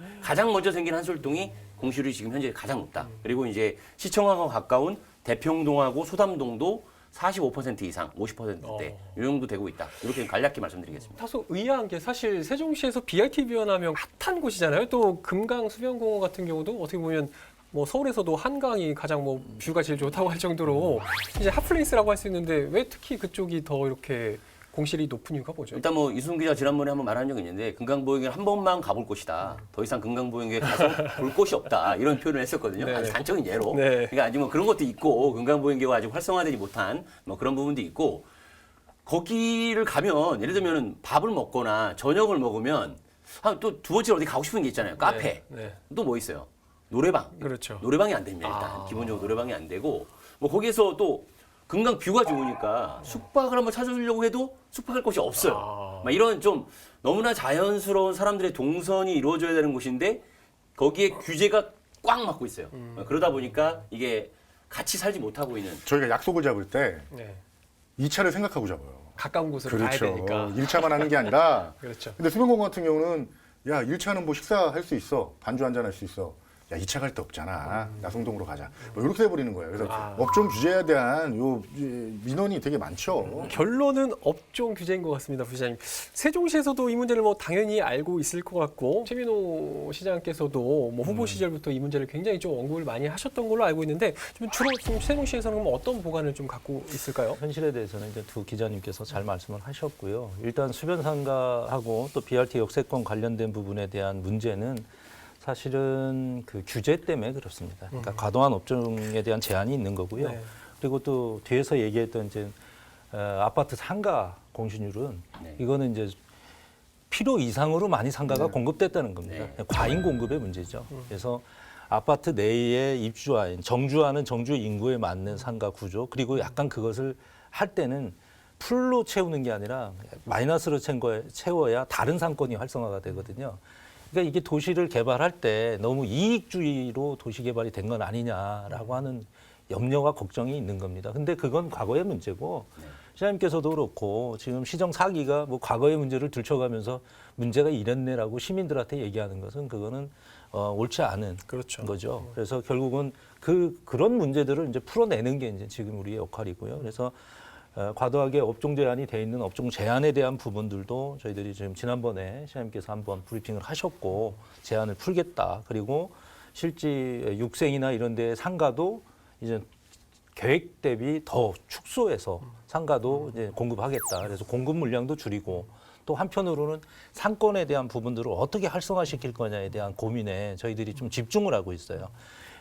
먼저 생긴 한솔동이 공실률이 지금 현재 가장 높다. 그리고 이제 시청하고 가까운 대평동하고 소담동도 45% 이상, 50%대 이 정도 되고 있다. 이렇게 간략히 말씀드리겠습니다. 다소 의아한 게 사실 세종시에서 BRT 비원하면 핫한 곳이잖아요. 또 금강 수변공원 같은 경우도 어떻게 보면 뭐 서울에서도 한강이 가장 뭐 뷰가 제일 좋다고 할 정도로 이제 핫플레이스라고 할 수 있는데 왜 특히 그쪽이 더 이렇게 공실이 높은 이유가 뭐죠? 일단 뭐 이순 기자 지난번에 한번 말한 적이 있는데 금강보행에 한 번만 가볼 곳이다. 더 이상 금강보행에 가서 볼 곳이 없다. 이런 표현을 했었거든요. 네. 아주 단적인 예로. 네. 그러니까 아직 뭐 그런 것도 있고 금강보행계가 아직 활성화되지 못한 뭐 그런 부분도 있고 거기를 가면 예를 들면 밥을 먹거나 저녁을 먹으면 또 두 번째로 어디 가고 싶은 게 있잖아요. 카페. 네. 또 뭐 있어요? 노래방. 그렇죠. 노래방이 안 됩니다. 일단 기본적으로 노래방이 안 되고 뭐 거기에서 또 금강 뷰가 좋으니까 숙박을 한번 찾아주려고 해도 숙박할 곳이 없어요. 막 이런 좀 너무나 자연스러운 사람들의 동선이 이루어져야 되는 곳인데 거기에 규제가 꽉 막고 있어요. 그러다 보니까 이게 같이 살지 못하고 있는. 저희가 약속을 잡을 때 네. 2차를 생각하고 잡아요. 가까운 곳으로 가야 그렇죠. 되니까. 1차만 하는 게 아니라 그렇죠. 근데 수변공원 같은 경우는 야 1차는 뭐 식사할 수 있어. 반주 한잔 할 수 있어. 야 2차 갈 데 없잖아. 나성동으로 가자. 뭐 이렇게 해버리는 거예요. 그래서 업종 규제에 대한 요 민원이 되게 많죠. 결론은 업종 규제인 것 같습니다, 부시장님. 세종시에서도 이 문제를 뭐 당연히 알고 있을 것 같고 최민호 시장께서도 뭐 후보 시절부터 이 문제를 굉장히 좀 언급을 많이 하셨던 걸로 알고 있는데 좀 주로 지금 세종시에서는 그럼 어떤 보관을 좀 갖고 있을까요? 현실에 대해서는 이제 두 기자님께서 잘 말씀을 하셨고요. 일단 수변상가하고 또 BRT 역세권 관련된 부분에 대한 문제는 사실은 그 규제 때문에 그렇습니다. 그러니까 과도한 업종에 대한 제한이 있는 거고요. 네. 그리고 또 뒤에서 얘기했던 이제 아파트 상가 공실률은 네. 이거는 이제 필요 이상으로 많이 상가가 공급됐다는 겁니다. 과잉 공급의 문제죠. 그래서 아파트 내에 입주하인 정주하는 정주 인구에 맞는 상가 구조 그리고 약간 그것을 할 때는 풀로 채우는 게 아니라 마이너스로 채워야 다른 상권이 활성화가 되거든요. 그러니까 이게 도시를 개발할 때 너무 이익주의로 도시 개발이 된 건 아니냐라고 하는 염려와 걱정이 있는 겁니다. 근데 그건 과거의 문제고 시장님께서도 그렇고 지금 시정 4기가 뭐 과거의 문제를 들춰가면서 문제가 이랬네라고 시민들한테 얘기하는 것은 그거는 옳지 않은 그렇죠. 거죠. 그래서 결국은 그런 문제들을 이제 풀어내는 게 이제 지금 우리의 역할이고요. 그래서 과도하게 업종 제한이 돼 있는 업종 제한에 대한 부분들도 저희들이 지금 지난번에 시장님께서 한번 브리핑을 하셨고 제한을 풀겠다. 그리고 실제 육생이나 이런 데 상가도 이제 계획 대비 더 축소해서 상가도 이제 공급하겠다. 그래서 공급 물량도 줄이고 또 한편으로는 상권에 대한 부분들을 어떻게 활성화시킬 거냐에 대한 고민에 저희들이 좀 집중을 하고 있어요.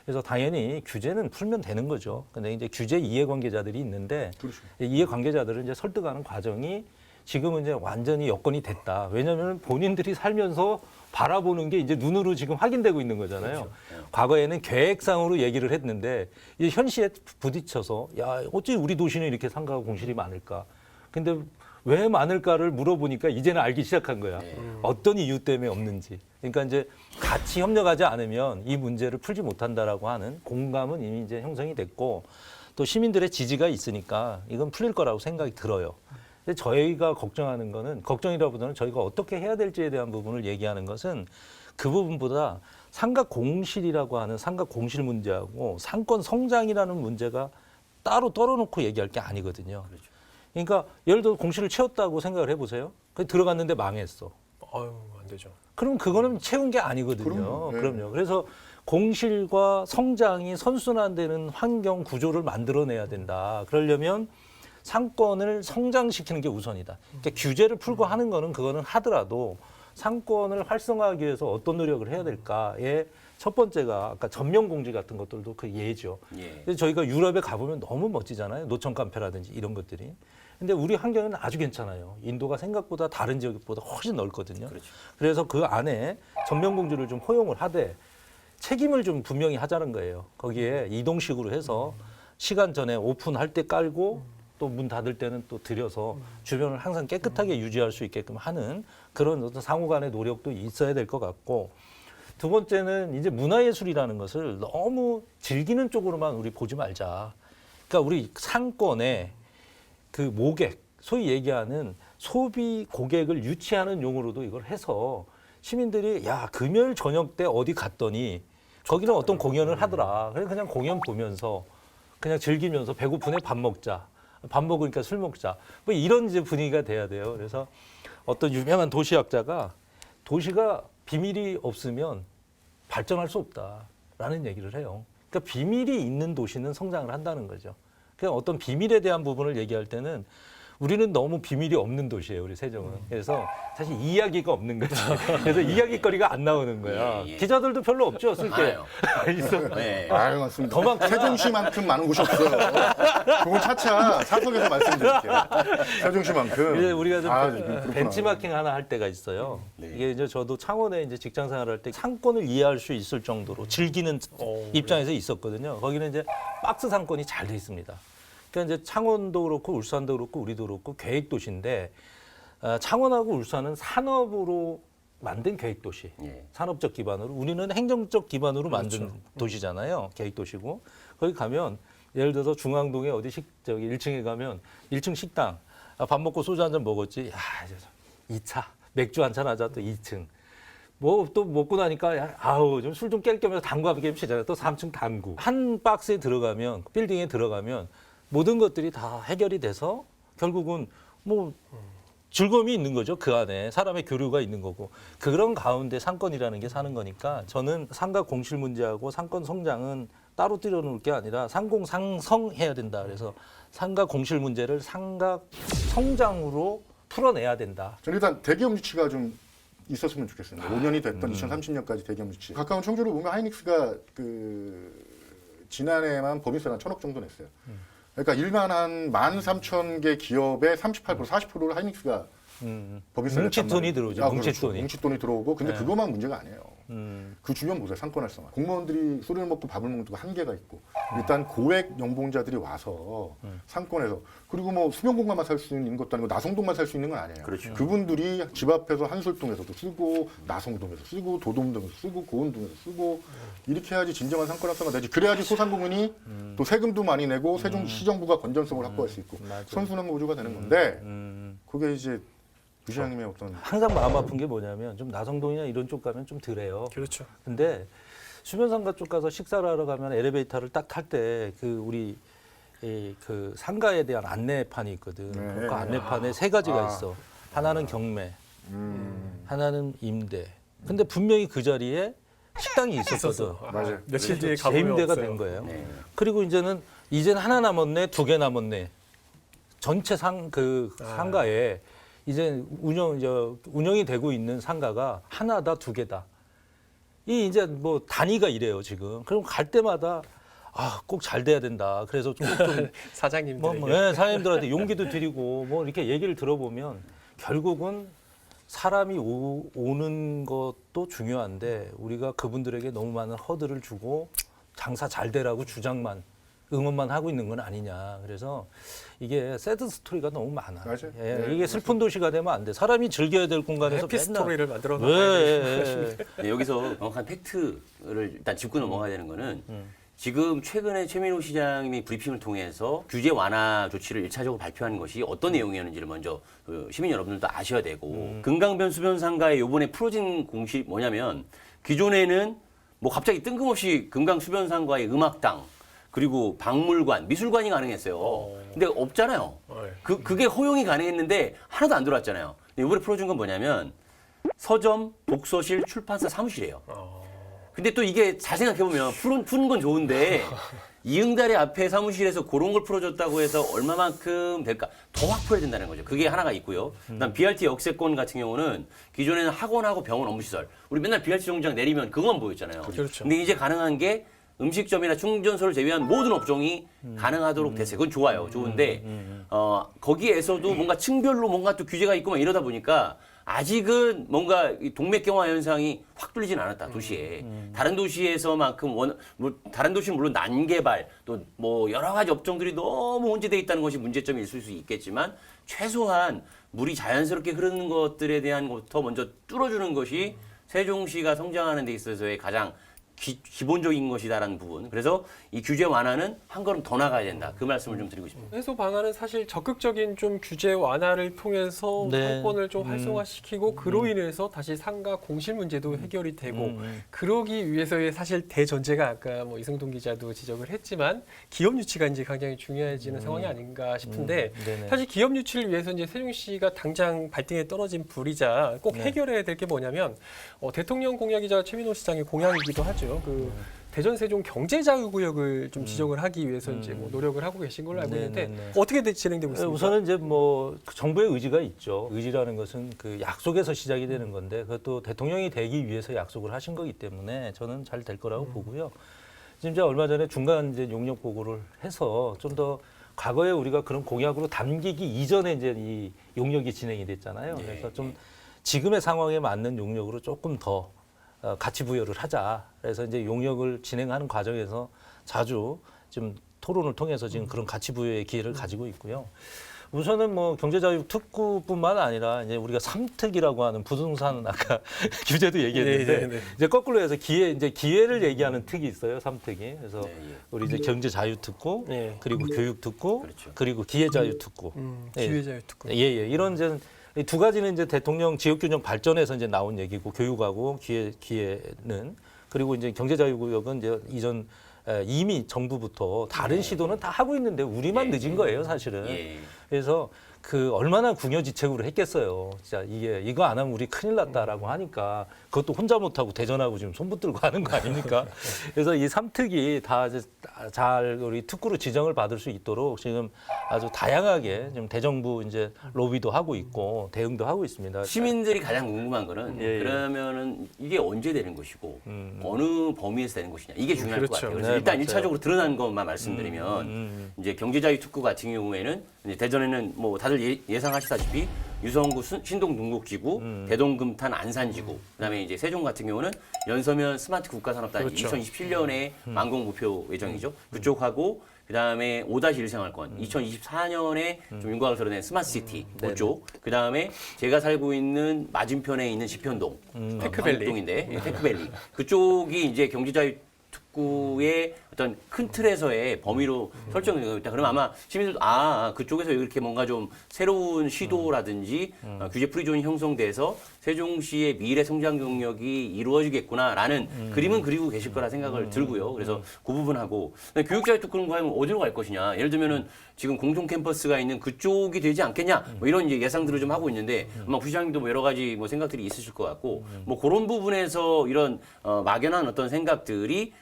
그래서 당연히 규제는 풀면 되는 거죠. 근데 이제 규제 이해관계자들이 있는데 그렇죠. 이해관계자들을 이제 설득하는 과정이 지금은 이제 완전히 여건이 됐다. 왜냐하면 본인들이 살면서 바라보는 게 이제 눈으로 지금 확인되고 있는 거잖아요. 그렇죠. 과거에는 계획상으로 얘기를 했는데 이제 현실에 부딪혀서 야 어찌 우리 도시는 이렇게 상가가 공실이 많을까? 근데 왜 많을까를 물어보니까 이제는 알기 시작한 거야. 어떤 이유 때문에 없는지. 그러니까 이제 같이 협력하지 않으면 이 문제를 풀지 못한다라고 하는 공감은 이미 이제 형성이 됐고 또 시민들의 지지가 있으니까 이건 풀릴 거라고 생각이 들어요. 근데 저희가 걱정하는 거는 걱정이라보다는 저희가 어떻게 해야 될지에 대한 부분을 얘기하는 것은 그 부분보다 상가 공실이라고 하는 상가 공실 문제하고 상권 성장이라는 문제가 따로 떨어놓고 얘기할 게 아니거든요. 그러니까 예를 들어 공실을 채웠다고 생각을 해보세요. 들어갔는데 망했어. 아유, 안 되죠. 그럼 그거는 채운 게 아니거든요. 네. 그럼요. 그래서 공실과 성장이 선순환되는 환경 구조를 만들어내야 된다. 그러려면 상권을 성장시키는 게 우선이다. 그러니까 규제를 풀고 하는 거는 그거는 하더라도 상권을 활성화하기 위해서 어떤 노력을 해야 될까의 첫 번째가 아까 전면 공지 같은 것들도 그 예죠. 예. 근데 저희가 유럽에 가보면 너무 멋지잖아요. 노천 칸페라든지 이런 것들이. 근데 우리 환경은 아주 괜찮아요. 인도가 생각보다 다른 지역보다 훨씬 넓거든요. 그렇죠. 그래서 그 안에 전면 공주를 좀 허용을 하되 책임을 좀 분명히 하자는 거예요. 거기에 이동식으로 해서 시간 전에 오픈할 때 깔고 또 문 닫을 때는 또 들여서 주변을 항상 깨끗하게 유지할 수 있게끔 하는 그런 어떤 상호 간의 노력도 있어야 될 것 같고, 두 번째는 이제 문화예술이라는 것을 너무 즐기는 쪽으로만 우리 보지 말자. 그러니까 우리 상권에 그 모객, 소위 얘기하는 소비 고객을 유치하는 용어로도 이걸 해서 시민들이 야, 금요일 저녁 때 어디 갔더니 거기는 어떤 공연을 하더라. 그냥 공연 보면서 그냥 즐기면서 배고프네 밥 먹자. 밥 먹으니까 술 먹자. 뭐 이런 이제 분위기가 돼야 돼요. 그래서 어떤 유명한 도시학자가 도시가 비밀이 없으면 발전할 수 없다라는 얘기를 해요. 그러니까 비밀이 있는 도시는 성장을 한다는 거죠. 그냥 어떤 비밀에 대한 부분을 얘기할 때는 우리는 너무 비밀이 없는 도시예요, 우리 세종은. 그래서 사실 이야기가 없는 거지. 그래서 이야기거리가 안 나오는 거야. 예, 예. 기자들도 별로 없죠, 쓸 게. 많아요. 있어. 네. 아유, 맞습니다. 더 많구나. 세종시만큼 많은 곳이 없어요. 그건 차차 사석에서 말씀드릴게요. 세종시만큼. 이제 우리가 좀 그렇구나. 벤치마킹 하나 할 때가 있어요. 네. 이게 이제 저도 창원에 이제 직장 생활할 때 상권을 이해할 수 있을 정도로 즐기는 입장에서 있었거든요. 거기는 이제 박스 상권이 잘 돼 있습니다. 그러니까 이제 창원도 그렇고 울산도 그렇고 우리도 그렇고 계획 도시인데 창원하고 울산은 산업으로 만든 계획 도시, 예. 산업적 기반으로 우리는 행정적 기반으로 만든 도시잖아요. 계획 도시고 거기 가면 예를 들어서 중앙동에 어디 저기 1층에 가면 1층 식당 밥 먹고 소주 한 잔 먹었지. 야, 2차 맥주 한 잔 하자 또 2층. 뭐 또 먹고 나니까 야, 아우 좀 술 좀 깰 겸해서 당구 한번 게임 시작해. 또 3층 당구. 한 박스에 들어가면 빌딩에 들어가면 모든 것들이 다 해결이 돼서 결국은 뭐 즐거움이 있는 거죠. 그 안에 사람의 교류가 있는 거고 그런 가운데 상권이라는 게 사는 거니까 저는 상가 공실 문제하고 상권 성장은 따로 띄워놓을 게 아니라 상공상성해야 된다. 그래서 상가 공실 문제를 상가 성장으로 풀어내야 된다. 저는 일단 대기업 유치가 좀 있었으면 좋겠습니다. 5년이 됐던 2030년까지 대기업 유치. 가까운 청주를 보면 하이닉스가 지난해만 법인세를 한 1,000억 정도 냈어요. 그러니까 일반 한 13,000개 기업의 38%, 40%를 하이닉스가 법인세를 뭉칫돈이 들어오죠. 뭉칫돈이. 뭉칫돈이 들어오고 근데 네. 그것만 문제가 아니에요. 그 주변 보세요. 상권 활성화. 공무원들이 술을 먹고 밥을 먹는 데가 한계가 있고 일단 고액 연봉자들이 와서 상권에서 그리고 뭐 수변공간만 살 수 있는 것도 아니고 나성동만 살 수 있는 건 아니에요. 그렇죠. 그분들이 집 앞에서 한솔동에서도 쓰고 나성동에서 쓰고 도동동에서 쓰고 고운동에서 쓰고 이렇게 해야지 진정한 상권 활성화 되지. 그래야지 소상공인이 또 세금도 많이 내고 세종시정부가 건전성을 확보할 수 있고 맞아요. 선순환 구조가 되는 건데 그게 이제 유시장님의 어떤 항상 마음 아픈 게 뭐냐면 좀 나성동이나 이런 쪽 가면 좀 덜해요. 그렇죠. 근데 수변상가 쪽 가서 식사를 하러 가면 엘리베이터를 딱 탈 때 그 우리 그 상가에 대한 안내판이 있거든. 네. 그 안내판에 세 가지가 아. 있어. 하나는 경매, 하나는 임대. 근데 분명히 그 자리에 식당이 있었거든. 맞아요. 며칠 뒤에 가보면 재임대가 없어요. 된 거예요. 네. 그리고 이제는 하나 남았네, 2개 남았네. 전체 상가에 이제 운영이 되고 있는 상가가 하나다, 2개다. 이 이제 뭐 단위가 이래요 지금. 그럼 갈 때마다 꼭 잘 돼야 된다. 그래서 좀 사장님들에게 사장님들한테 용기도 드리고 뭐 이렇게 얘기를 들어보면 결국은 사람이 오는 것도 중요한데 우리가 그분들에게 너무 많은 허들을 주고 장사 잘 되라고 응원만 하고 있는 건 아니냐. 그래서 이게 새드 스토리가 너무 많아. 맞아요. 예, 네, 이게 슬픈 도시가 되면 안 돼. 사람이 즐겨야 될 공간에서 해피 맨날 스토리를 만들어 놔야 돼요. 왜? 네, 여기서 정확한 팩트를 일단 짚고 넘어가야 되는 거는 지금 최근에 최민호 시장님이 브리핑을 통해서 규제 완화 조치를 1차적으로 발표한 것이 어떤 내용이었는지를 먼저 시민 여러분들도 아셔야 되고 금강변 수변상가의 요번에 풀어진 공식이 뭐냐면 기존에는 뭐 갑자기 뜬금없이 금강 수변상가의 음악당 그리고 박물관, 미술관이 가능했어요. 근데 없잖아요. 그게 허용이 가능했는데 하나도 안 들어왔잖아요. 근데 이번에 풀어준 건 뭐냐면 서점, 독서실, 출판사, 사무실이에요. 근데 또 이게 잘 생각해보면 푸는 건 좋은데 이응달의 앞에 사무실에서 그런 걸 풀어줬다고 해서 얼마만큼 될까? 더 확보해야 된다는 거죠. 그게 하나가 있고요. 그다음 BRT 역세권 같은 경우는 기존에는 학원하고 병원 업무시설. 우리 맨날 BRT 정류장 내리면 그것만 보였잖아요. 그렇죠. 근데 이제 가능한 게 음식점이나 충전소를 제외한 모든 업종이 가능하도록 됐어요. 그건 좋아요. 좋은데 거기에서도 뭔가 층별로 뭔가 또 규제가 있고 막 이러다 보니까 아직은 뭔가 이 동맥경화 현상이 확 뚫리진 않았다 도시에. 다른 도시에서만큼 다른 도시는 물론 난개발 또 뭐 여러 가지 업종들이 너무 혼재돼 있다는 것이 문제점이 있을 수 있겠지만 최소한 물이 자연스럽게 흐르는 것들에 대한 것부터 먼저 뚫어주는 것이 세종시가 성장하는 데 있어서의 가장 기본적인 것이다라는 부분. 그래서 이 규제 완화는 한 걸음 더 나가야 된다. 그 말씀을 좀 드리고 싶습니다. 해소 방안은 사실 적극적인 좀 규제 완화를 통해서 네. 상권을 좀 활성화시키고 그로 인해서 다시 상가 공실 문제도 해결이 되고 그러기 위해서의 사실 대전제가 아까 뭐 이승동 기자도 지적을 했지만 기업 유치가 이제 굉장히 중요해지는 상황이 아닌가 싶은데 네네. 사실 기업 유치를 위해서 이제 세종시가 당장 발등에 떨어진 불이자 꼭 해결해야 될 게 뭐냐면 대통령 공약이자 최민호 시장의 공약이기도 하죠. 그 대전 세종 경제자유구역을 좀 지정을 하기 위해서 이제 뭐 노력을 하고 계신 걸로 알고 있는데 네네네. 어떻게 진행되고 있습니까? 우선은 이제 뭐 정부의 의지가 있죠. 의지라는 것은 그 약속에서 시작이 되는 건데 그것도 대통령이 되기 위해서 약속을 하신 거기 때문에 저는 잘 될 거라고 보고요. 지금 이제 얼마 전에 중간 이제 용역 보고를 해서 좀 더 과거에 우리가 그런 공약으로 담기기 이전에 이제 이 용역이 진행이 됐잖아요. 그래서 좀 지금의 상황에 맞는 용역으로 조금 더 가치 부여를 하자. 그래서 이제 용역을 진행하는 과정에서 자주 좀 토론을 통해서 지금 그런 가치 부여의 기회를 가지고 있고요. 우선은 뭐 경제자유 특구뿐만 아니라 이제 우리가 삼특이라고 하는 부동산 아까 규제도 얘기했는데 네, 네, 네. 이제 거꾸로 해서 기회를 얘기하는 특이 있어요. 삼특이. 그래서 우리 이제 경제자유 특구, 네. 그리고 교육 특구, 그렇죠. 그리고 기회자유 특구. 기회자유 특구. 예, 이런 이제 이 두 가지는 이제 대통령 지역균형 발전에서 이제 나온 얘기고 교육하고 기회는 그리고 이제 경제자유구역은 이제 이전 이미 정부부터 다른 시도는 다 하고 있는데 우리만 늦은 거예요, 사실은. 그래서 그 얼마나 궁여지책으로 했겠어요. 진짜 이거 안 하면 우리 큰일 났다라고 하니까 그것도 혼자 못하고 대전하고 지금 손붙들고 하는 거 아닙니까? 그래서 이 삼특이 다 이제 잘 우리 특구로 지정을 받을 수 있도록 지금 아주 다양하게 지금 대정부 이제 로비도 하고 있고 대응도 하고 있습니다. 시민들이 가장 궁금한 거는 예. 그러면은 이게 언제 되는 것이고 어느 범위에서 되는 것이냐 이게 중요할 것 그렇죠. 같아요. 그래서 네, 일단 맞아요. 1차적으로 드러난 것만 말씀드리면 이제 경제자유 특구 같은 경우에는 이제 대전에는 뭐 다들 예상하시다시피 유성구 신동동국지구, 대동금탄 안산지구, 그다음에 이제 세종 같은 경우는 연서면 스마트 국가산업단지 그렇죠. 2027년에 완공 목표 예정이죠. 그쪽하고 그다음에 5-1 생활권 2024년에 좀 윤곽을 드러낸 스마트시티 그쪽 그다음에 제가 살고 있는 맞은편에 있는 지편동 테크밸리. 동인데 테크밸리 그쪽이 이제 경제자유 특구의 어떤 큰 틀에서의 범위로 설정되고 있다. 그러면 아마 시민들도 그쪽에서 이렇게 뭔가 좀 새로운 시도라든지 규제 프리존이 형성돼서 세종시의 미래 성장 경력이 이루어지겠구나라는 그림은 그리고 계실 거라 생각을 들고요. 그래서 그 부분하고 교육자유 특구는 과연 어디로 갈 것이냐. 예를 들면은 지금 공동 캠퍼스가 있는 그쪽이 되지 않겠냐. 뭐 이런 이제 예상들을 좀 하고 있는데 아마 부시장님도 뭐 여러 가지 뭐 생각들이 있으실 것 같고 뭐 그런 부분에서 이런 막연한 어떤 생각들이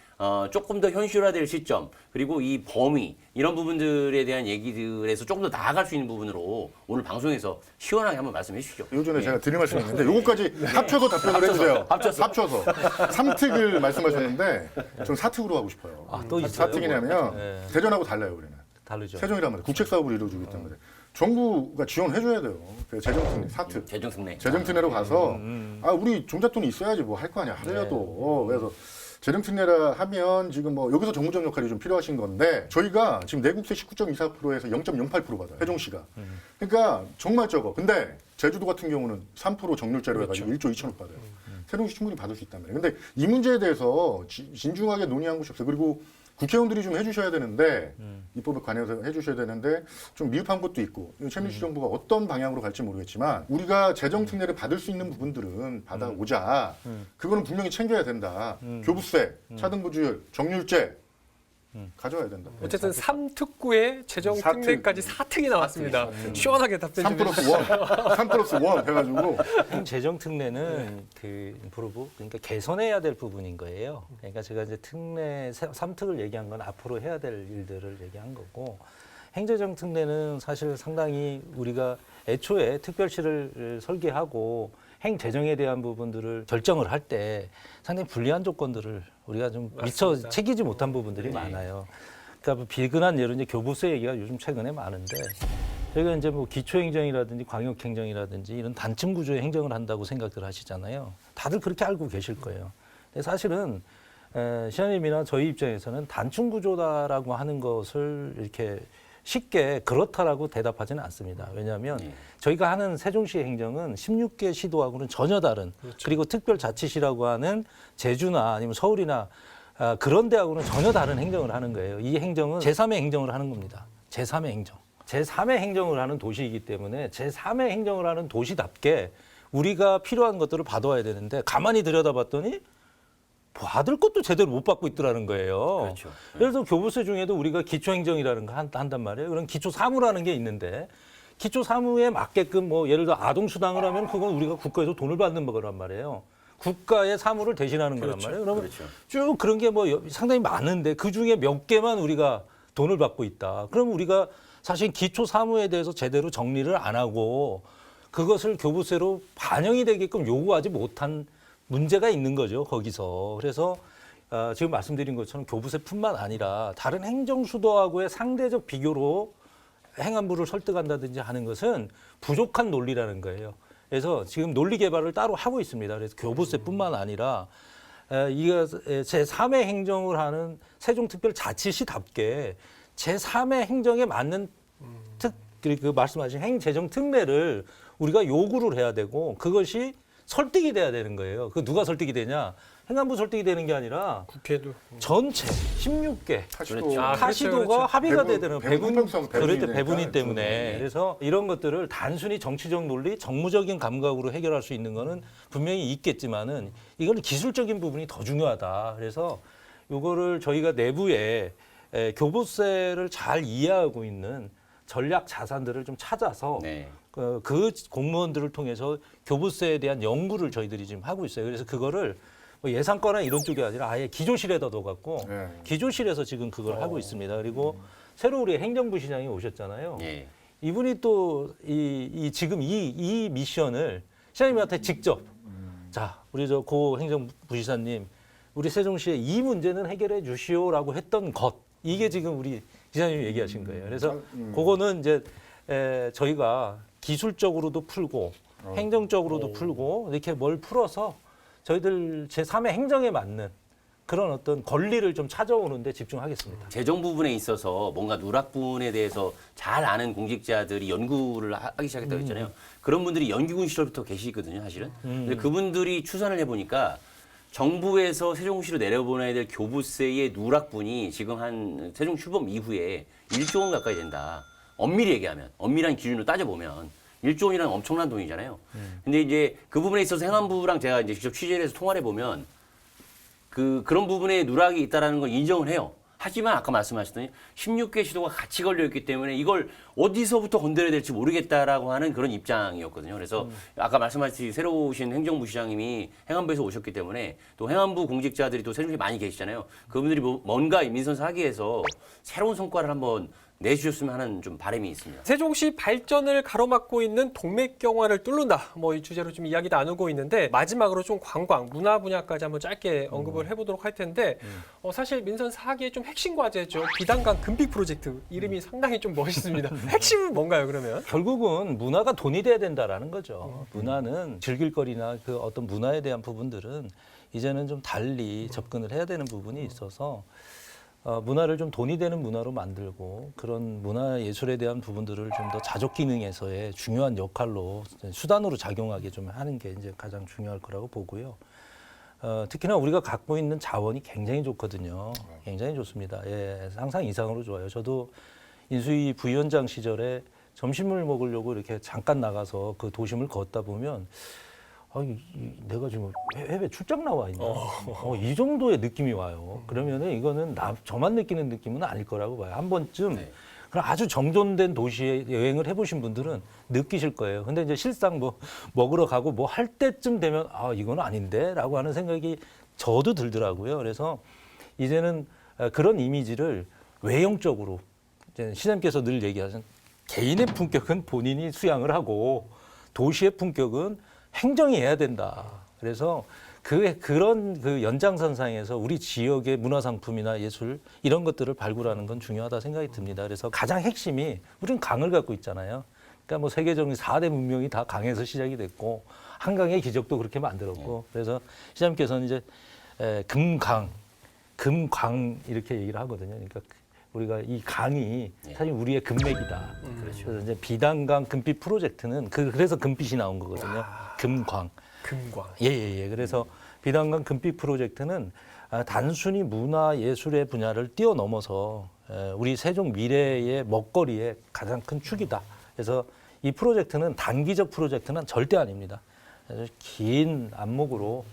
조금 더 현실화될 시점 그리고 이 범위 이런 부분들에 대한 얘기들에서 조금 더 나아갈 수 있는 부분으로 오늘 방송에서 시원하게 한번 말씀해 주시죠. 요전에 제가 드릴 말씀이 있는데 요거까지 합쳐서 답변을 해주세요. 합쳐서. 삼특을 말씀하셨는데 저는 사특으로 하고 싶어요. 또 있어요? 사특이냐면 네. 대전하고 달라요, 우리는. 다르죠. 세종이라면 국책 사업을 이루어주기 때문에 정부가 지원해줘야 돼요. 재정특례, 사특. 재정특례. 재정특례로 가서 우리 종잣돈이 있어야지 뭐 할 거 아니야 하더라도 그래서 재정특례라 하면 지금 뭐 여기서 정무적 역할이 좀 필요하신 건데 저희가 지금 내국세 19.24%에서 0.08% 받아요. 세종시가. 그러니까 정말 적어. 근데 제주도 같은 경우는 3% 정률제로 해가지고 1조 2천억 받아요. 세종시 충분히 받을 수 있단 말이에요. 근데 이 문제에 대해서 진중하게 논의한 곳이 없어요. 그리고 국회의원들이 좀 해주셔야 되는데 입법에 관해서 해주셔야 되는데 좀 미흡한 것도 있고 최민수 정부가 어떤 방향으로 갈지 모르겠지만 우리가 재정 특례를 받을 수 있는 부분들은 받아오자. 그거는 분명히 챙겨야 된다. 교부세, 차등부주율, 정률제 가져와야 된다. 어쨌든 3특구에 재정 사특. 특례까지 4특이 나왔습니다. 시원하게 답변 3 좀 플러스 해주시죠. 1, 3 플러스 1 해가지고 재정 특례는 그 인프로부 그러니까 개선해야 될 부분인 거예요. 그러니까 제가 이제 특례 3특을 얘기한 건 앞으로 해야 될 일들을 얘기한 거고 행재정 특례는 사실 상당히 우리가 애초에 특별시를 설계하고 행재정에 대한 부분들을 결정을 할 때 상당히 불리한 조건들을 우리가 좀 미처 맞습니다. 챙기지 못한 부분들이 많아요. 그러니까 뭐 비근한 예로 이제 교부세 얘기가 요즘 최근에 많은데 저희가 이제 뭐 기초행정이라든지 광역행정이라든지 이런 단층 구조의 행정을 한다고 생각들 하시잖아요. 다들 그렇게 알고 계실 거예요. 근데 사실은 시장님이나 저희 입장에서는 단층 구조다라고 하는 것을 이렇게 쉽게 그렇다라고 대답하지는 않습니다. 왜냐하면 저희가 하는 세종시의 행정은 16개 시도하고는 전혀 다른 그리고 특별자치시라고 하는 제주나 아니면 서울이나 그런 데하고는 전혀 다른 행정을 하는 거예요. 이 행정은 제3의 행정을 하는 겁니다. 제3의 행정. 제3의 행정을 하는 도시이기 때문에 제3의 행정을 하는 도시답게 우리가 필요한 것들을 받아와야 되는데 가만히 들여다봤더니 받을 것도 제대로 못 받고 있더라는 거예요. 그렇죠. 그래서 교부세 중에도 우리가 기초행정이라는 거 한단 말이에요. 그럼 기초사무라는 게 있는데 기초사무에 맞게끔 뭐 예를 들어 아동수당을 하면 그건 우리가 국가에서 돈을 받는 거란 말이에요. 국가의 사무를 대신하는 거란 말이에요. 그러면 그렇죠. 쭉 그런 게 뭐 상당히 많은데 그중에 몇 개만 우리가 돈을 받고 있다. 그럼 우리가 사실 기초사무에 대해서 제대로 정리를 안 하고 그것을 교부세로 반영이 되게끔 요구하지 못한 문제가 있는 거죠, 거기서. 그래서 지금 말씀드린 것처럼 교부세뿐만 아니라 다른 행정수도하고의 상대적 비교로 행안부를 설득한다든지 하는 것은 부족한 논리라는 거예요. 그래서 지금 논리 개발을 따로 하고 있습니다. 그래서 교부세뿐만 아니라 이거 제3의 행정을 하는 세종특별자치시답게 제3의 행정에 맞는 그 말씀하신 행재정 특례를 우리가 요구를 해야 되고 그것이 설득이 돼야 되는 거예요. 그 누가 설득이 되냐? 행안부 설득이 되는 게 아니라 국회도 전체 16개 타시도 그렇죠. 타시도가 그렇죠. 합의가 배분, 되는 배분 형평성 그럴 때 배분이니까. 배분이 때문에 네. 그래서 이런 것들을 단순히 정치적 논리, 정무적인 감각으로 해결할 수 있는 거는 분명히 있겠지만은 이건 기술적인 부분이 더 중요하다. 그래서 요거를 저희가 내부에 교부세를 잘 이해하고 있는 전략 자산들을 좀 찾아서 네. 그 공무원들을 통해서 교부세에 대한 연구를 저희들이 지금 하고 있어요. 그래서 그거를 뭐 예산과나 이런 쪽이 아니라 아예 기조실에다 넣어갖고 네. 기조실에서 지금 그걸 하고 있습니다. 그리고 새로 우리 행정부 시장이 오셨잖아요. 예. 이분이 또 지금 이 미션을 시장님한테 직접 자 우리 저 고 행정부시사님 우리 세종시에 이 문제는 해결해 주시오라고 했던 것 이게 지금 우리 기자님이 얘기하신 거예요. 그래서 그거는 이제 저희가 기술적으로도 풀고 행정적으로도 풀고 이렇게 뭘 풀어서 저희들 제3의 행정에 맞는 그런 어떤 권리를 좀 찾아오는데 집중하겠습니다. 재정 부분에 있어서 뭔가 누락 부분에 대해서 잘 아는 공직자들이 연구를 하기 시작했다고 했잖아요. 그런 분들이 연기군 시절부터 계시거든요, 사실은. 근데 그분들이 추산을 해보니까 정부에서 세종시로 내려보내야 될 교부세의 누락분이 지금 한 세종시 출범 이후에 1조 원 가까이 된다. 엄밀히 얘기하면, 엄밀한 기준으로 따져보면 1조 원이라는 엄청난 돈이잖아요. 근데 이제 그 부분에 있어서 행안부랑 제가 이제 직접 취재를 해서 통화를 해보면 그런 부분에 누락이 있다라는 걸 인정을 해요. 하지만 아까 말씀하셨더니 16개 시도가 같이 걸려있기 때문에 이걸 어디서부터 건드려야 될지 모르겠다라고 하는 그런 입장이었거든요. 그래서 아까 말씀하셨듯이 새로 오신 행정부 시장님이 행안부에서 오셨기 때문에 또 행안부 공직자들이 또 세종시에 많이 계시잖아요. 그분들이 뭔가 민선사 하기위해서 새로운 성과를 한번 내주셨으면 하는 좀 바람이 있습니다. 세종시 발전을 가로막고 있는 동맥경화를 뚫는다. 뭐 이 주제로 좀 이야기 나누고 있는데 마지막으로 좀 관광, 문화 분야까지 한번 짧게 언급을 해보도록 할 텐데 사실 민선 4기의 좀 핵심 과제죠. 비단강 금빛 프로젝트 이름이 상당히 좀 멋있습니다. 핵심은 뭔가요, 그러면? 결국은 문화가 돈이 돼야 된다라는 거죠. 문화는 즐길거리나 그 어떤 문화에 대한 부분들은 이제는 좀 달리 접근을 해야 되는 부분이 있어서 문화를 좀 돈이 되는 문화로 만들고 그런 문화 예술에 대한 부분들을 좀 더 자족 기능에서의 중요한 역할로 수단으로 작용하게 좀 하는 게 이제 가장 중요할 거라고 보고요. 특히나 우리가 갖고 있는 자원이 굉장히 좋거든요. 굉장히 좋습니다. 예, 상상 이상으로 좋아요. 저도 인수위 부위원장 시절에 점심을 먹으려고 이렇게 잠깐 나가서 그 도심을 걷다 보면 내가 지금 해외 출장 나와 있나? 이 정도의 느낌이 와요. 그러면은 이거는 저만 느끼는 느낌은 아닐 거라고 봐요. 한 번쯤 그럼 아주 정돈된 도시에 여행을 해보신 분들은 느끼실 거예요. 근데 이제 실상 뭐 먹으러 가고 뭐 할 때쯤 되면 이건 아닌데라고 하는 생각이 저도 들더라고요. 그래서 이제는 그런 이미지를 외형적으로 이제 시장님께서 늘 얘기하신 개인의 품격은 본인이 수양을 하고 도시의 품격은 행정이 해야 된다. 그래서 그런 연장선상에서 우리 지역의 문화상품이나 예술 이런 것들을 발굴하는 건 중요하다 생각이 듭니다. 그래서 가장 핵심이 우리는 강을 갖고 있잖아요. 그러니까 뭐 세계적인 4대 문명이 다 강에서 시작이 됐고 한강의 기적도 그렇게 만들었고 그래서 시장님께서는 이제 금강 이렇게 얘기를 하거든요. 그러니까 우리가 이 강이 사실 우리의 금맥이다. 그래서 이제 비단강 금빛 프로젝트는 그래서 금빛이 나온 거거든요. 금광. 예. 그래서 비단강 금빛 프로젝트는 단순히 문화 예술의 분야를 뛰어넘어서 우리 세종 미래의 먹거리의 가장 큰 축이다. 그래서 이 프로젝트는 단기적 프로젝트는 절대 아닙니다. 그래서 긴 안목으로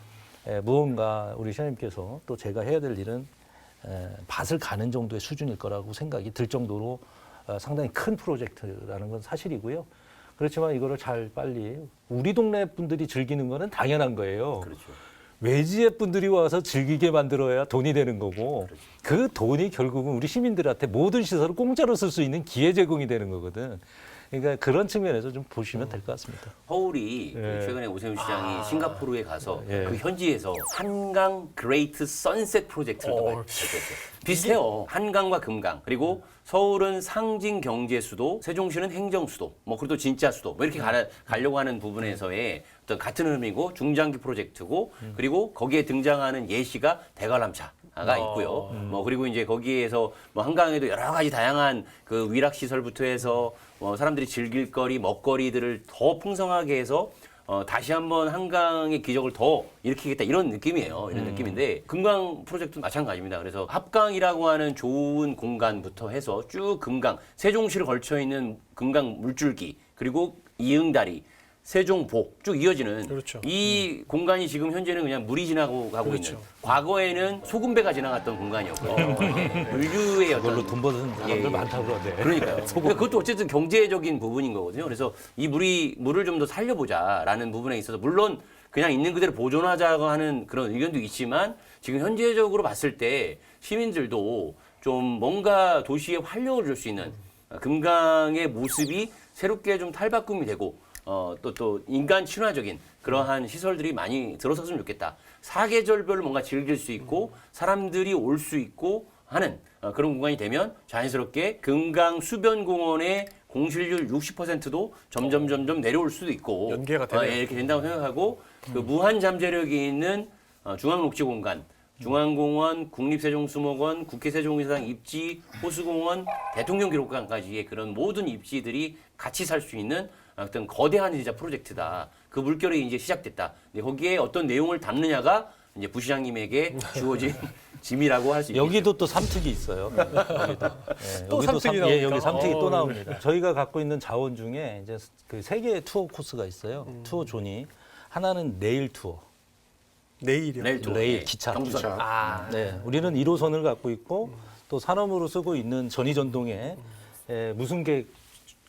무언가 우리 시장님께서 또 제가 해야 될 일은 밭을 가는 정도의 수준일 거라고 생각이 들 정도로 상당히 큰 프로젝트라는 건 사실이고요. 그렇지만 이거를 빨리 우리 동네 분들이 즐기는 거는 당연한 거예요. 그렇죠. 외지의 분들이 와서 즐기게 만들어야 돈이 되는 거고 그 돈이 결국은 우리 시민들한테 모든 시설을 공짜로 쓸 수 있는 기회 제공이 되는 거거든. 그러니까 그런 측면에서 좀 보시면 될 것 같습니다. 서울이 그 최근에 오세훈 시장이 싱가포르에 가서 예. 그 현지에서 한강 그레이트 선셋 프로젝트를 또 발표했어요. 비슷해요. 한강과 금강. 그리고 서울은 상징 경제 수도, 세종시는 행정 수도, 뭐 그래도 진짜 수도, 뭐 이렇게 가려고 하는 부분에서의 어떤 같은 의미고 중장기 프로젝트고 그리고 거기에 등장하는 예시가 대관람차. 가 있고요. 뭐 그리고 이제 거기에서 뭐 한강에도 여러 가지 다양한 그 위락 시설부터 해서 사람들이 즐길 거리, 먹거리들을 더 풍성하게 해서 다시 한번 한강의 기적을 더 일으키겠다 이런 느낌이에요. 이런 느낌인데 금강 프로젝트도 마찬가지입니다. 그래서 합강이라고 하는 좋은 공간부터 해서 쭉 금강, 세종시를 걸쳐 있는 금강 물줄기 그리고 이응다리 세종보 쭉 이어지는 그렇죠. 이 공간이 지금 현재는 그냥 물이 지나고 가고 그렇죠. 있는 과거에는 소금배가 지나갔던 공간이었거든요. 물류의 그걸로 어떤 돈 버는 사람들 예. 많다고 그러는데. 그러니까요. 그러니까 그것도 어쨌든 경제적인 부분인 거거든요. 그래서 이 물을 좀 더 살려보자라는 부분에 있어서 물론 그냥 있는 그대로 보존하자고 하는 그런 의견도 있지만 지금 현재적으로 봤을 때 시민들도 좀 뭔가 도시에 활력을 줄 수 있는 금강의 모습이 새롭게 좀 탈바꿈이 되고 또 인간 친화적인 그러한 시설들이 많이 들어섰으면 좋겠다. 사계절별로 뭔가 즐길 수 있고 사람들이 올 수 있고 하는 그런 공간이 되면 자연스럽게 금강 수변공원의 공실률 60%도 점점 내려올 수도 있고 연계가 되네요. 이렇게 된다고 생각하고 그 무한 잠재력이 있는 중앙녹지공간 중앙공원, 국립세종수목원, 국회세종의사당 입지, 호수공원, 대통령기록관까지의 그런 모든 입지들이 같이 살 수 있는 어떤 거대한 진짜 프로젝트다. 그 물결이 이제 시작됐다. 근데 거기에 어떤 내용을 담느냐가 이제 부시장님에게 주어진 짐이라고 할 수 있겠죠. 여기도 또 삼특이 있어요. 여기도. 또 여기도 삼특이 예, 나옵니까? 여기 삼특이 또 네. 나옵니다. 저희가 갖고 있는 자원 중에 이제 그 세 개의 투어 코스가 있어요. 투어 존이 하나는 레일 투어. 내일이요. 레일 투어. 레일, 예. 기차. 경부선. 네, 우리는 1호선을 갖고 있고 또 산업으로 쓰고 있는 전이전동에 무슨계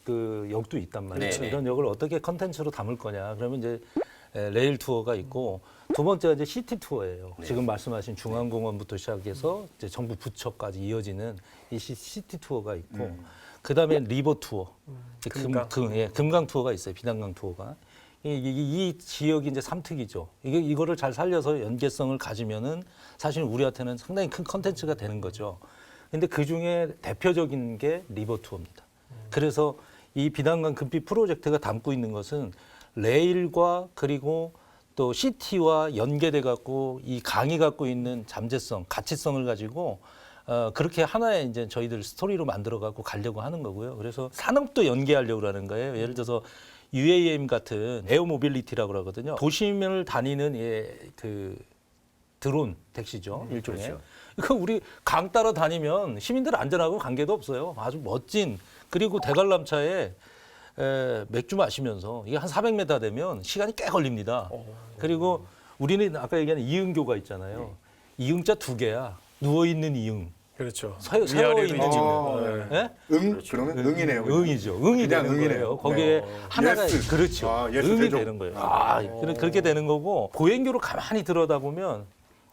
그 역도 있단 말이죠. 네, 네. 이런 역을 어떻게 컨텐츠로 담을 거냐. 그러면 이제 레일 투어가 있고 두 번째가 이제 시티 투어예요. 네. 지금 말씀하신 중앙공원부터 시작해서 이제 정부 부처까지 이어지는 이 시티 투어가 있고 그다음에 리버 투어, 금강. 금강 투어가 있어요. 비단강 투어가. 이 지역이 이제 삼특이죠. 이거를 잘 살려서 연계성을 가지면은 사실 우리한테는 상당히 큰 컨텐츠가 되는 거죠. 근데 그 중에 대표적인 게 리버 투어입니다. 그래서 이 비단강 금빛 프로젝트가 담고 있는 것은 레일과 그리고 또 시티와 연계돼 갖고 이 강이 갖고 있는 잠재성, 가치성을 가지고 그렇게 하나의 이제 저희들 스토리로 만들어 갖고 가려고 하는 거고요. 그래서 산업도 연계하려고 하는 거예요. 예를 들어서 UAM 같은 에어 모빌리티라고 그러거든요. 도심을 다니는 그 드론 택시죠, 일종의. 그렇죠. 이거 우리 강 따라 다니면 시민들 안전하고 관계도 없어요. 아주 멋진. 그리고 대관람차에 맥주 마시면서 이게 한 400m 되면 시간이 꽤 걸립니다. 그리고 우리는 아까 얘기한 이응교가 있잖아요. 이응자 2개야. 누워 있는 이응. 그렇죠. 서 위아래로 있는 있는 이응. 네. 예? 그러면 응이네요. 응이죠. 응이 그냥 되는 응이네요. 거예요. 거기에 하나가 예스. 그렇죠. 예스 응이 대종. 되는 거예요. 그렇게 되는 거고 보행교로 가만히 들여다보면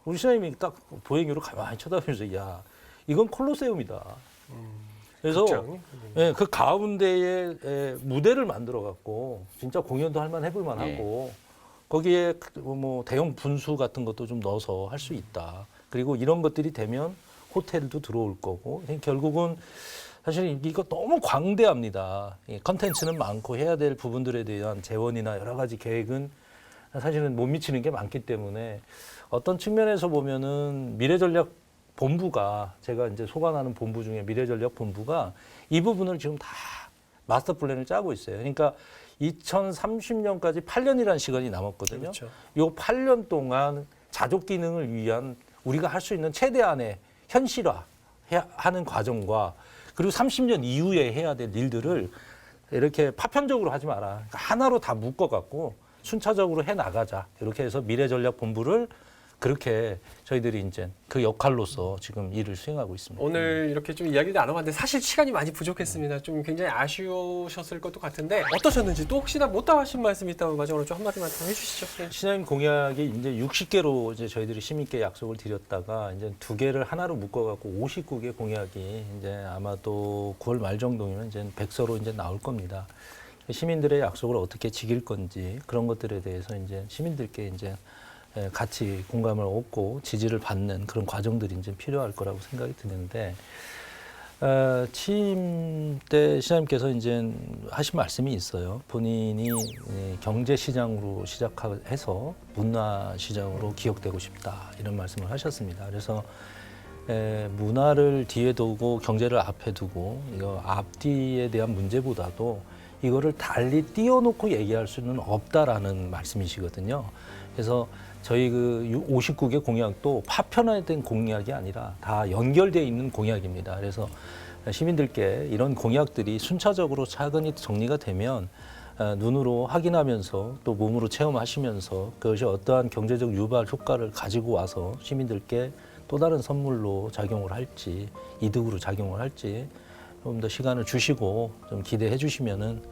우리 시장님이 딱 보행교로 가만히 쳐다보면서 야 이건 콜로세움이다. 그래서 극장. 예, 그 가운데에 무대를 만들어 갖고 진짜 공연도 할 만 해볼 만하고 거기에 뭐 대형 분수 같은 것도 좀 넣어서 할 수 있다. 그리고 이런 것들이 되면 호텔도 들어올 거고 결국은 사실 이거 너무 광대합니다. 컨텐츠는 많고 해야 될 부분들에 대한 재원이나 여러 가지 계획은 사실은 못 미치는 게 많기 때문에 어떤 측면에서 보면은 미래전략본부가 제가 이제 소관하는 본부 중에 미래전략본부가 이 부분을 지금 다 마스터 플랜을 짜고 있어요. 그러니까 2030년까지 8년이라는 시간이 남았거든요. 그렇죠. 요 8년 동안 자족 기능을 위한 우리가 할 수 있는 최대한의 현실화하는 과정과 그리고 30년 이후에 해야 될 일들을 이렇게 파편적으로 하지 마라. 그러니까 하나로 다 묶어갖고 순차적으로 해 나가자. 이렇게 해서 미래전략본부를 그렇게 저희들이 이제 그 역할로서 지금 일을 수행하고 있습니다. 오늘 이렇게 좀 이야기를 나눠봤는데 사실 시간이 많이 부족했습니다. 좀 굉장히 아쉬우셨을 것도 같은데 어떠셨는지 또 혹시나 못다 하신 말씀이 있다면 마지막으로 좀 한마디만 더 해주시죠. 네. 시장님 공약이 이제 60개로 이제 저희들이 시민께 약속을 드렸다가 이제 2개를 하나로 묶어갖고 59개 공약이 이제 아마도 9월 말 정도면 이제 100서로 이제 나올 겁니다. 시민들의 약속을 어떻게 지킬 건지 그런 것들에 대해서 이제 시민들께 이제 같이 공감을 얻고 지지를 받는 그런 과정들이 이제 필요할 거라고 생각이 드는데 취임 때 시장님께서 이제 하신 말씀이 있어요. 본인이 경제 시장으로 시작해서 문화 시장으로 기억되고 싶다 이런 말씀을 하셨습니다. 그래서 문화를 뒤에 두고 경제를 앞에 두고 이거 앞뒤에 대한 문제보다도 이거를 달리 띄워놓고 얘기할 수는 없다라는 말씀이시거든요. 그래서 저희 그 59개 공약도 파편화된 공약이 아니라 다 연결되어 있는 공약입니다. 그래서 시민들께 이런 공약들이 순차적으로 차근히 정리가 되면 눈으로 확인하면서 또 몸으로 체험하시면서 그것이 어떠한 경제적 유발 효과를 가지고 와서 시민들께 또 다른 선물로 작용을 할지 이득으로 작용을 할지 좀 더 시간을 주시고 좀 기대해 주시면은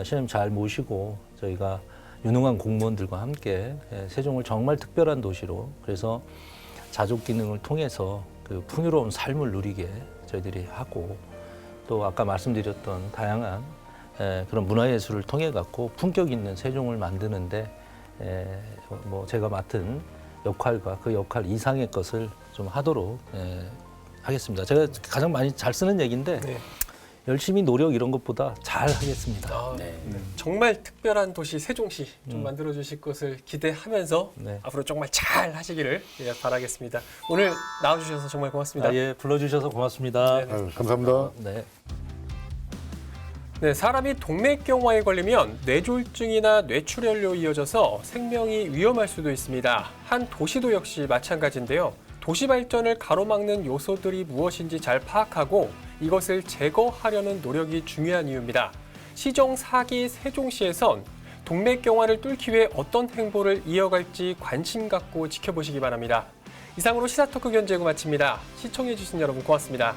시장님 잘 모시고 저희가 유능한 공무원들과 함께 세종을 정말 특별한 도시로 그래서 자족 기능을 통해서 그 풍요로운 삶을 누리게 저희들이 하고 또 아까 말씀드렸던 다양한 그런 문화예술을 통해 갖고 품격 있는 세종을 만드는데 뭐 제가 맡은 역할과 그 역할 이상의 것을 좀 하도록 하겠습니다. 제가 가장 많이 잘 쓰는 얘기인데 네. 열심히 노력 이런 것보다 잘 하겠습니다. 네. 정말 특별한 도시 세종시 좀 만들어 주실 것을 기대하면서 네. 앞으로 정말 잘 하시기를 바라겠습니다. 오늘 나와주셔서 정말 고맙습니다. 예, 불러주셔서 고맙습니다. 네. 아유, 감사합니다. 네. 네, 사람이 동맥경화에 걸리면 뇌졸중이나 뇌출혈로 이어져서 생명이 위험할 수도 있습니다. 한 도시도 역시 마찬가지인데요. 도시 발전을 가로막는 요소들이 무엇인지 잘 파악하고 이것을 제거하려는 노력이 중요한 이유입니다. 시정 4기 세종시에선 동맥경화를 뚫기 위해 어떤 행보를 이어갈지 관심 갖고 지켜보시기 바랍니다. 이상으로 시사토크 견제구 마칩니다. 시청해주신 여러분 고맙습니다.